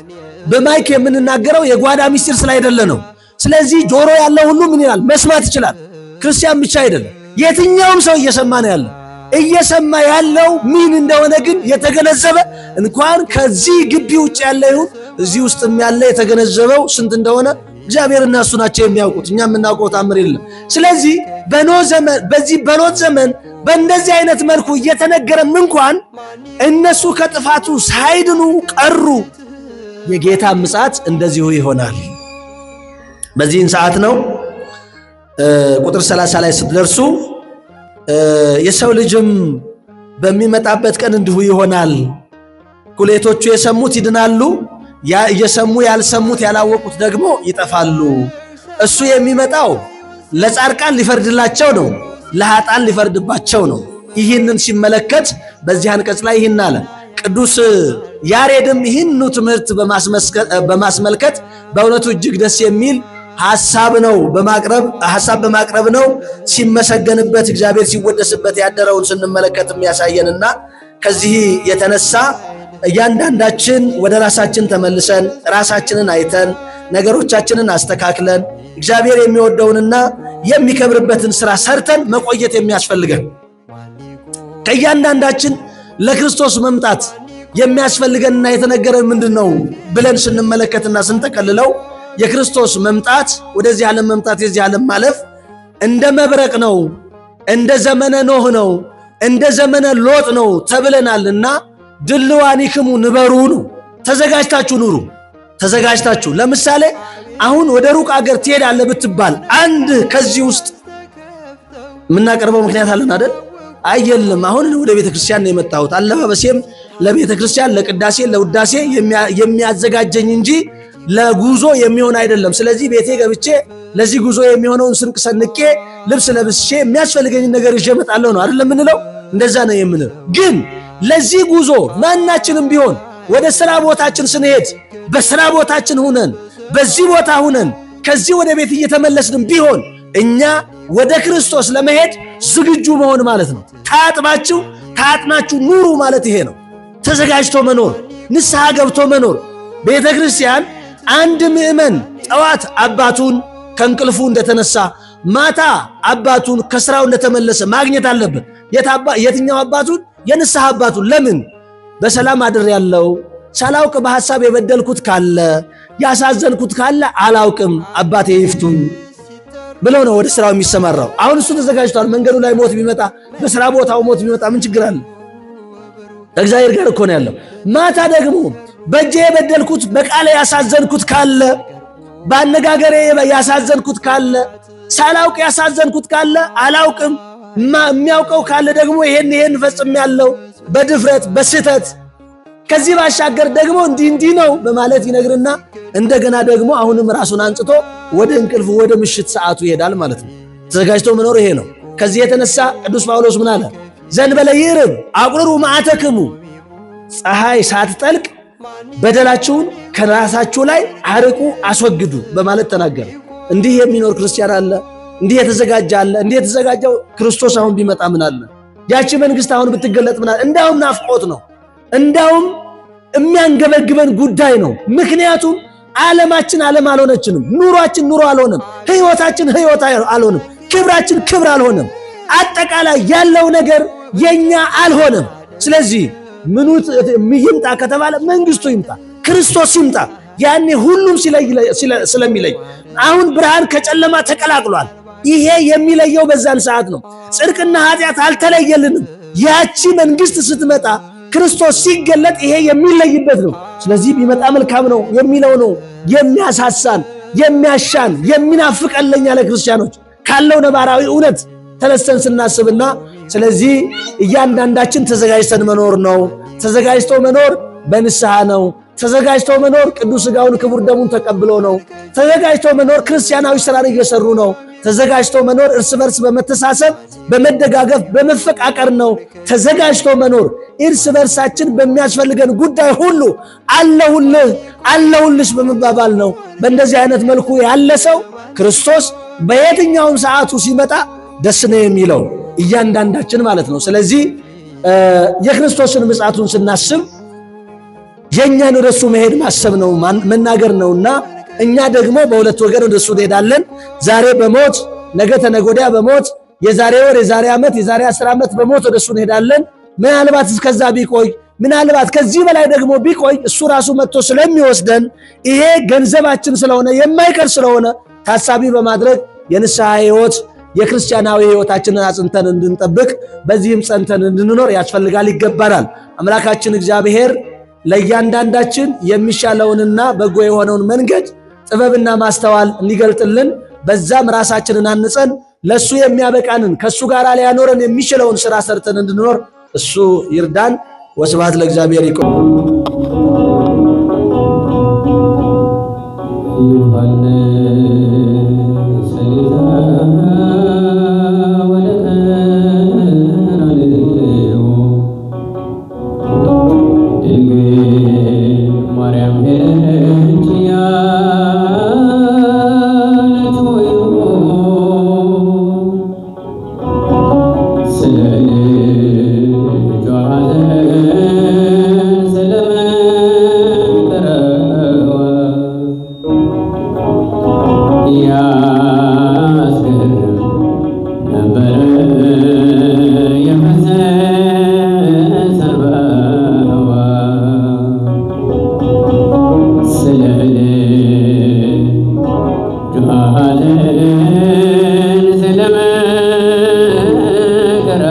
በማይክ የምንናገረው የጓዳ ምስጢር ስላይደለ ነው። ስለዚህ ጆሮ ያለው ሁሉ ምን ይላል? መስማት ይችላል። ክርስቲያን ብቻ አይደለም፣ የትኛውም ሰው እየሰማ ነው ያለው። እየሰማ ያለው ምን እንደሆነ ግን የተገነዘበ እንኳን ከዚህ ግቢ ውጭ ያለ ይሁን እዚህ ውስጥም ያለ የተገነዘበው ስንት እንደሆነ እግዚአብሔርና እሱ ናቸው የሚያውቁት። እኛ የምናውቀው ታምር የለም። ስለዚህ በኖህ ዘመን፣ በዚህ በሎጥ ዘመን በእንደዚህ አይነት መልኩ እየተነገረም እንኳን እነሱ ከጥፋቱ ሳይድኑ ቀሩ። የጌታ ምጽአት እንደዚሁ ይሆናል። በዚህን ሰዓት ነው ቁጥር 30 ላይ ስትደርሱ የሰው ልጅም በሚመጣበት ቀን እንዲሁ ይሆናል። ኩሌቶቹ የሰሙት ይድናሉ፣ እየሰሙ ያልሰሙት ያላወቁት ደግሞ ይጠፋሉ። እሱ የሚመጣው ለጻድቃን ሊፈርድላቸው ነው፣ ለኃጥአን ሊፈርድባቸው ነው። ይህንን ሲመለከት በዚህ አንቀጽ ላይ ይህን አለ። ቅዱስ ያሬድም ይህኑ ትምህርት በማስመልከት በእውነቱ እጅግ ደስ የሚል ሐሳብ በማቅረብ ነው ሲመሰገንበት እግዚአብሔር ሲወደስበት ያደረውን ስንመለከት የሚያሳየንና ከዚህ የተነሳ እያንዳንዳችን ወደ ራሳችን ተመልሰን ራሳችንን አይተን ነገሮቻችንን አስተካክለን እግዚአብሔር የሚወደውንና የሚከብርበትን ስራ ሰርተን መቆየት የሚያስፈልገን ከእያንዳንዳችን ለክርስቶስ መምጣት የሚያስፈልገንና የተነገረን ምንድነው ብለን ስንመለከትና ስንጠቀልለው የክርስቶስ መምጣት ወደዚህ ዓለም መምጣት የዚህ ዓለም ማለፍ እንደ መብረቅ ነው፣ እንደ ዘመነ ኖህ ነው፣ እንደ ዘመነ ሎጥ ነው ተብለናልና ድልዋኒክሙ ንበሩ ነው። ተዘጋጅታችሁ ኑሩ። ተዘጋጅታችሁ ለምሳሌ አሁን ወደ ሩቅ አገር ትሄዳለህ ብትባል አንድ ከዚህ ውስጥ የምናቀርበው ምክንያት አለን አይደል? አይደለም። አሁን ወደ ቤተ ክርስቲያን ነው የመጣሁት፣ አለባበሴም ለቤተ ክርስቲያን ለቅዳሴ ለውዳሴ የሚያዘጋጀኝ እንጂ ለጉዞ የሚሆን አይደለም። ስለዚህ ቤቴ ገብቼ ለዚህ ጉዞ የሚሆነውን ስንቅ ሰንቄ ልብስ ለብሼ የሚያስፈልገኝ ነገር ይዤ እመጣለሁ ነው አይደለም የምንለው? እንደዛ ነው የምንለው። ግን ለዚህ ጉዞ ማናችንም ቢሆን ወደ ስራ ቦታችን ስንሄድ በስራ ቦታችን ሁነን በዚህ ቦታ ሁነን ከዚህ ወደ ቤት እየተመለስንም ቢሆን እኛ ወደ ክርስቶስ ለመሄድ ዝግጁ መሆን ማለት ነው። ታጥናችሁ ኑሩ ማለት ይሄ ነው። ተዘጋጅቶ መኖር፣ ንስሐ ገብቶ መኖር። ቤተ ክርስቲያን አንድ ምእመን ጠዋት አባቱን ከእንቅልፉ እንደተነሳ ማታ አባቱን ከስራው እንደተመለሰ ማግኘት አለበት። የትኛው አባቱን? የንስሐ አባቱን። ለምን? በሰላም አድሬያለሁ፣ ሳላውቅ በሐሳብ የበደልኩት ካለ ያሳዘንኩት ካለ አላውቅም፣ አባቴ ይፍቱኝ ብሎ ነው ወደ ስራው የሚሰማራው። አሁን እሱ ተዘጋጅቷል። መንገዱ ላይ ሞት ቢመጣ፣ በስራ ቦታው ሞት ቢመጣ ምን ችግር አለ? እግዚአብሔር ጋር እኮ ነው ያለው። ማታ ደግሞ በእጄ የበደልኩት በቃሌ ያሳዘንኩት ካለ በአነጋገሬ ያሳዘንኩት ካለ ሳላውቅ ያሳዘንኩት ካለ አላውቅም የሚያውቀው ካለ ደግሞ ይሄን ፈጽሜያለሁ በድፍረት በስህተት ከዚህ ባሻገር ደግሞ እንዲህ ነው በማለት ይነግርና እንደገና ደግሞ አሁንም ራሱን አንጽቶ ወደ እንቅልፉ ወደ ምሽት ሰዓቱ ይሄዳል ማለት ነው። ተዘጋጅቶ መኖር ይሄ ነው። ከዚህ የተነሳ ቅዱስ ጳውሎስ ምን አለ? ዘንበለ ይርብ አቁርሩ መዓተክሙ፣ ፀሐይ ሳትጠልቅ በደላችሁን ከራሳችሁ ላይ አርቁ አስወግዱ በማለት ተናገረ። እንዲህ የሚኖር ክርስቲያን አለ? እንዲህ የተዘጋጀ አለ? እንዲህ የተዘጋጀው ክርስቶስ አሁን ቢመጣ ምን አለ? ያቺ መንግስት አሁን ብትገለጥ ምን አለ? እንዳውም ናፍቆት ነው፣ እንዳውም የሚያንገበግበን ጉዳይ ነው። ምክንያቱም ዓለማችን ዓለም አልሆነችንም፣ ኑሯችን ኑሮ አልሆነም፣ ህይወታችን ህይወት አልሆነም፣ ክብራችን ክብር አልሆነም። አጠቃላይ ያለው ነገር የኛ አልሆነም። ስለዚህ ምኑ ይምጣ ከተባለ መንግስቱ ይምጣ፣ ክርስቶስ ይምጣ። ያኔ ሁሉም ስለሚለይ አሁን ብርሃን ከጨለማ ተቀላቅሏል። ይሄ የሚለየው በዛን ሰዓት ነው። ጽድቅና ኃጢአት አልተለየልንም። ያቺ መንግስት ስትመጣ ክርስቶስ ሲገለጥ ይሄ የሚለይበት ነው። ስለዚህ ቢመጣ መልካም ነው የሚለው ነው የሚያሳሳን፣ የሚያሻን፣ የሚናፍቀን ለኛ ለክርስቲያኖች ካለው ነባራዊ እውነት ተነስተን ስናስብና ስለዚህ እያንዳንዳችን ተዘጋጅተን መኖር ነው። ተዘጋጅቶ መኖር በንስሐ ነው። ተዘጋጅቶ መኖር ቅዱስ ሥጋውን ክቡር ደሙን ተቀብሎ ነው። ተዘጋጅቶ መኖር ክርስቲያናዊ ሥራን እየሰሩ ነው። ተዘጋጅቶ መኖር እርስ በርስ በመተሳሰብ በመደጋገፍ በመፈቃቀር ነው። ተዘጋጅቶ መኖር እርስ በርሳችን በሚያስፈልገን ጉዳይ ሁሉ አለሁልህ አለሁልሽ በመባባል ነው። በእንደዚህ አይነት መልኩ ያለ ሰው ክርስቶስ በየትኛውም ሰዓቱ ሲመጣ ደስ ነው የሚለው እያንዳንዳችን ማለት ነው። ስለዚህ የክርስቶስን ምጽአቱን ስናስብ የኛን ወደሱ መሄድ ማሰብ ነው መናገር ነውና እኛ ደግሞ በሁለት ወገን ወደሱ እንሄዳለን። ዛሬ በሞት ነገ ተነገ ወዲያ በሞት የዛሬ ወር የዛሬ ዓመት የዛሬ 10 ዓመት በሞት ወደሱ እንሄዳለን። ምናልባት እስከዛ ቢቆይ ምናልባት ከዚህ በላይ ደግሞ ቢቆይ እሱ ራሱ መጥቶ ስለሚወስደን ይሄ ገንዘባችን ስለሆነ የማይቀር ስለሆነ ታሳቢ በማድረግ የንስሐ ሕይወት የክርስቲያናዊ ሕይወታችንን አጽንተን እንድንጠብቅ በዚህም ጸንተን እንድንኖር ያስፈልጋል ይገባናል። አምላካችን እግዚአብሔር ለእያንዳንዳችን የሚሻለውንና በጎ የሆነውን መንገድ ጥበብና ማስተዋል እንዲገልጥልን በዛም ራሳችንን አንጸን ለሱ የሚያበቃንን ከሱ ጋር ሊያኖረን የሚችለውን ሥራ ሰርተን እንድንኖር እሱ ይርዳን። ወስብሐት ለእግዚአብሔር። ይቆም። ስለመከራ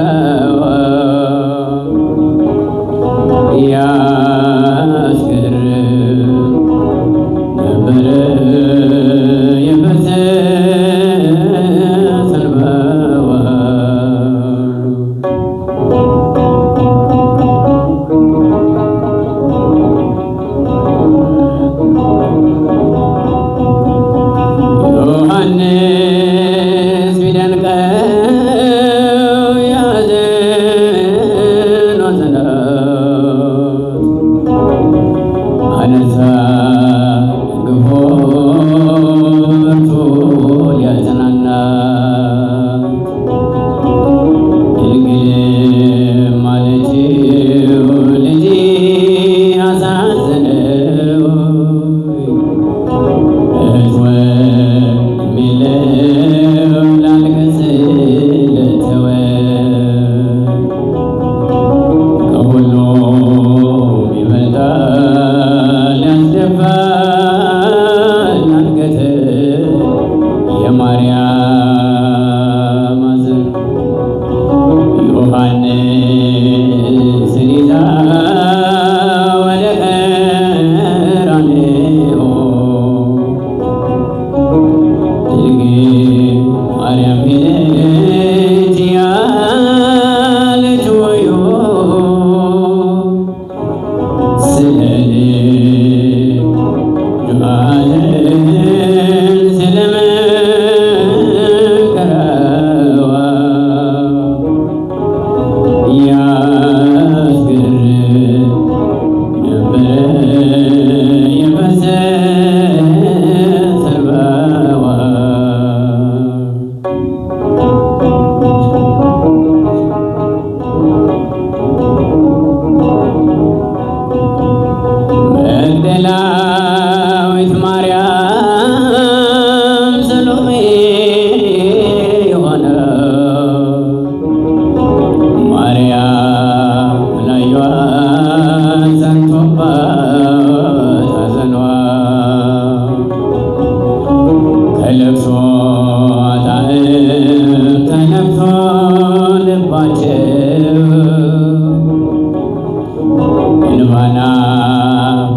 እንባና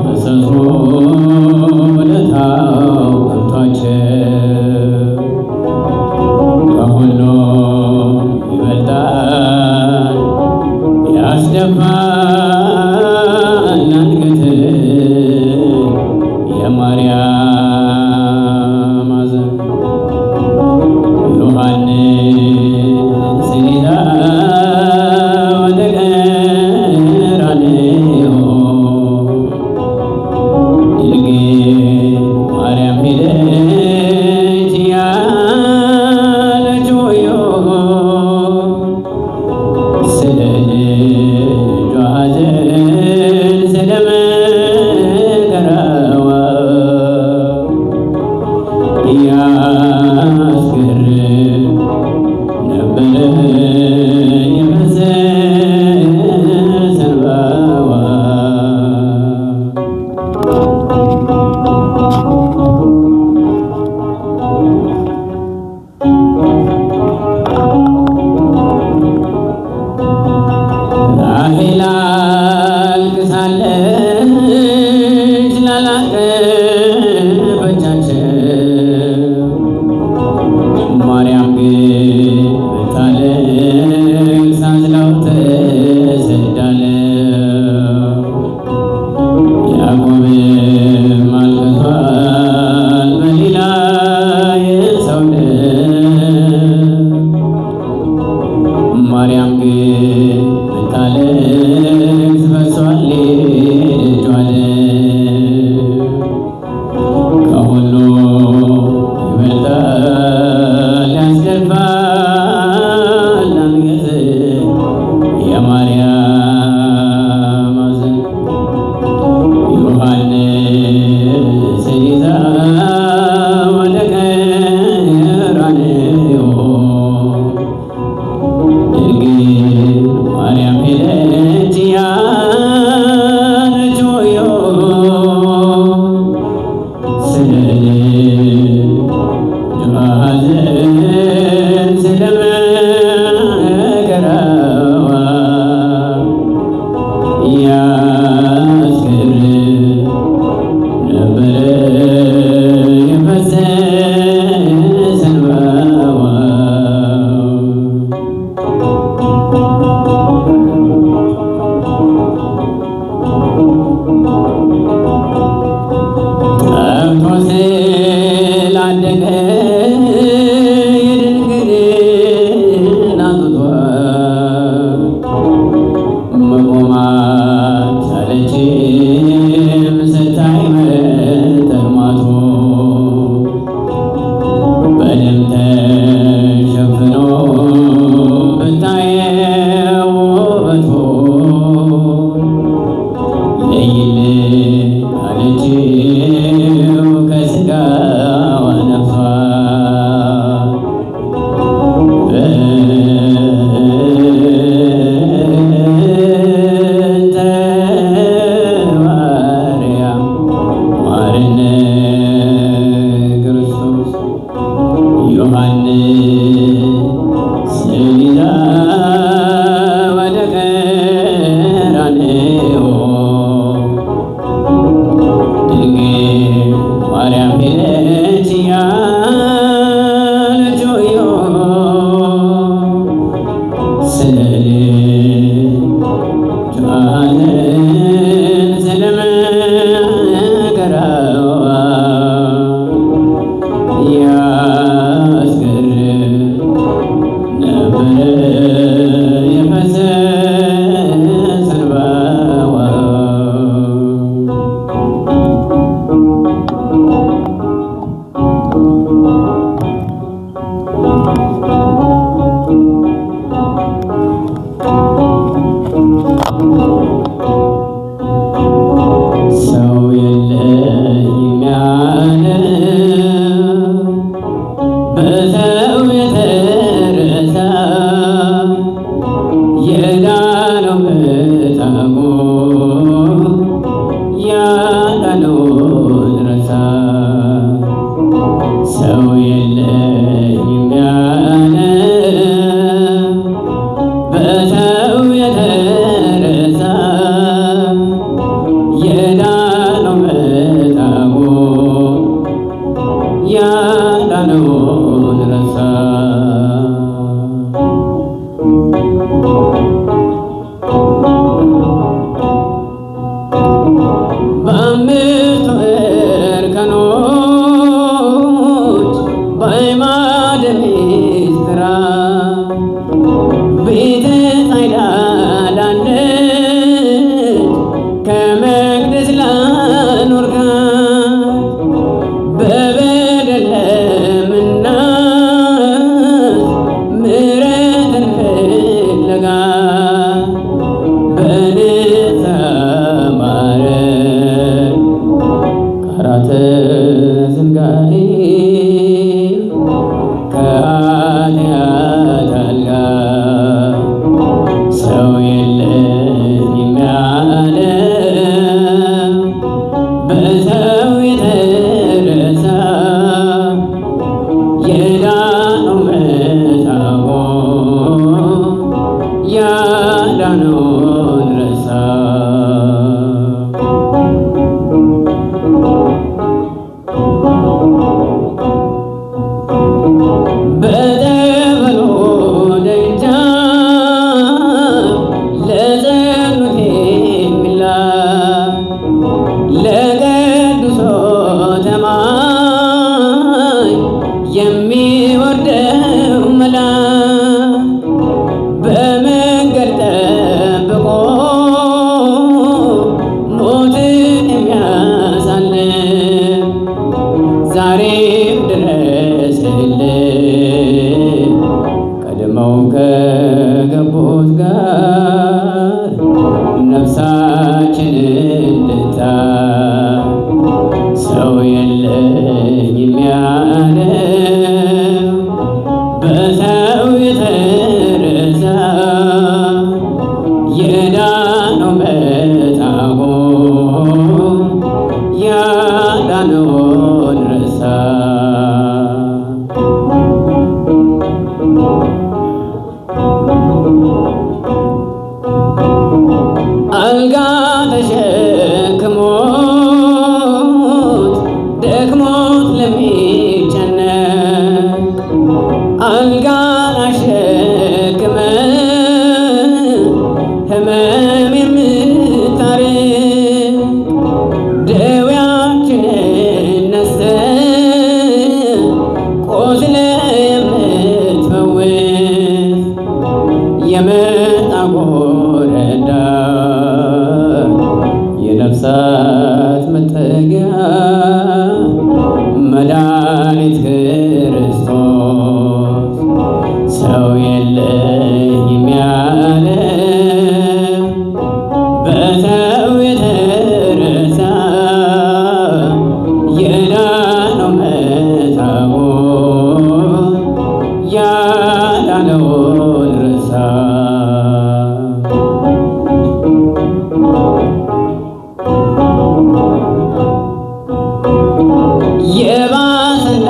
ፈሰሱ ውለታው ገብቷቸው ከሁሉ ይበልጣል ያስደፋል አንገት የማርያም ሐዘን ዮሐንስን ይዛ ወደ ቀራንዮ ድንግል ማርያም ሄደች ያለች ሆዮ ስለ ልጇ ሐዘን ስለ መከራዋ ያስገርም ነበረ የፈሰሰ እንባዋ። ራሔል አልቅሳለች ላላቀፈቻቸው ማርያም ግን ብታለቅስ አዝላው ተሰዳለው። ያዕቆብም አልቅሷል በሌላ የሰው ደም ማርያም ግን ብታለቅስ ፈሷል ልጇ ደም ከሁሉ ይበልጣል ያስደፋል አንገት የማርያም ሐዘን ዮሐንስን ይዛ ወደ ቀራንዮ ድንግል ማርያም ሄደች ያለች ሆዮ ስለ ልጇ ሐዘን ስለ መከራዋ ያስገርም ነበረ የፈሰሰ እንባዋ። ጠብቶ ስላደገ የድንግልና ጡቷ መቆም አልቻለችም ስታይ መጠማቱ በደም ተሸፍኖ ብታየው ውበቱን ለይልኝ አለችው ከሥጋዋ ነፍሷ በእንተ ማርያም ማርነ ክርስቶስ ዮሐንስን ይዛ ወደ ቀራንዮ ድንግል ማርያም ሄደች ያለች ሆዮ ስለ ልጇ ሐዘን ስለ መከራዋ ያስገርም ነበረ የፈሰሰ እንባዋ። ሰው የለኝም ያለ በሰው የተረሳ የዳነው በታሞ ያዳነውን ረሳ። ሰው የለኝም ያለ በአምስቱ እርከኖች በአዕማደ ምሥጢራት ቤተ ጻዕዳ ላለች ከመቅደስ ላኖርካት በበደል ለምናት ምሕረትን ፍለጋ በንጽሐ ማረን ካራተ ዝንጋኤ ከኃጢአት አልጋ ሰው የለኝም ያለ በሰው የተረሳ የዳነው መታወቅ ያዳነውን ረሳ። በጠበሉ ደጃፍ ለጸሎት የሚላክ ለቅዱስ ተማኝ የሚወርደው መልአክ በመንገድ ጠብቆ ሞትን የሚያሳልፍ ዛሬም ድረስልን ቀድመው ከገቡት ጋር ነፍሳችንን ልታይ ሰው የለኝም ያለ በሰው የተረሳ የዳነው መታወቅ ያዳነውን ረሳ። አልጋ ተሸክሞት ደክሞት ለሚጨነቅ አልጋን አሸክመ ሕመም የምታርቅ ደዌያችንን ነስተህ ቆስለ የምትፈውስ የመጣ ረዳት የነፍሳት መጠጊያ መድኃኒት ክርስቶስ ሰው የለኝም ያለ በሰው የተረሳ የዳነው መታወቅ ያዳነውን ረሳ። የባሰና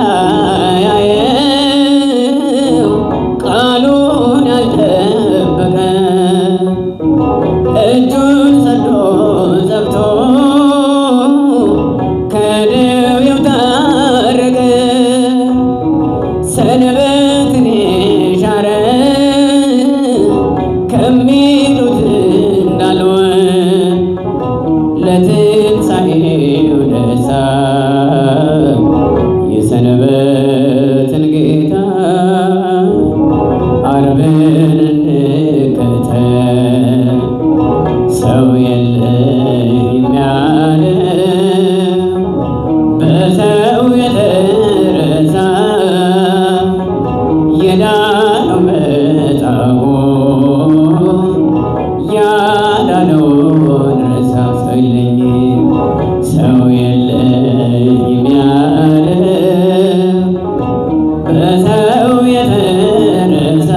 ያየው ቃሉን ያልጠበቀ እጁን ሰዶ ዘግቶ ከደዌው ታረቀ። ሰንበትን የሻረ ከሚሉት እንዳልሆን ለትንሣኤው ደስታ የሰንበትን ጌታ ዓርብን እንከተል ሰው የለኝም ያለ በሰው የተረሳ የዳነው መታወቅ ያዳነውን ረሳ። ሰው የለኝም ያለ በሰው የተረሳ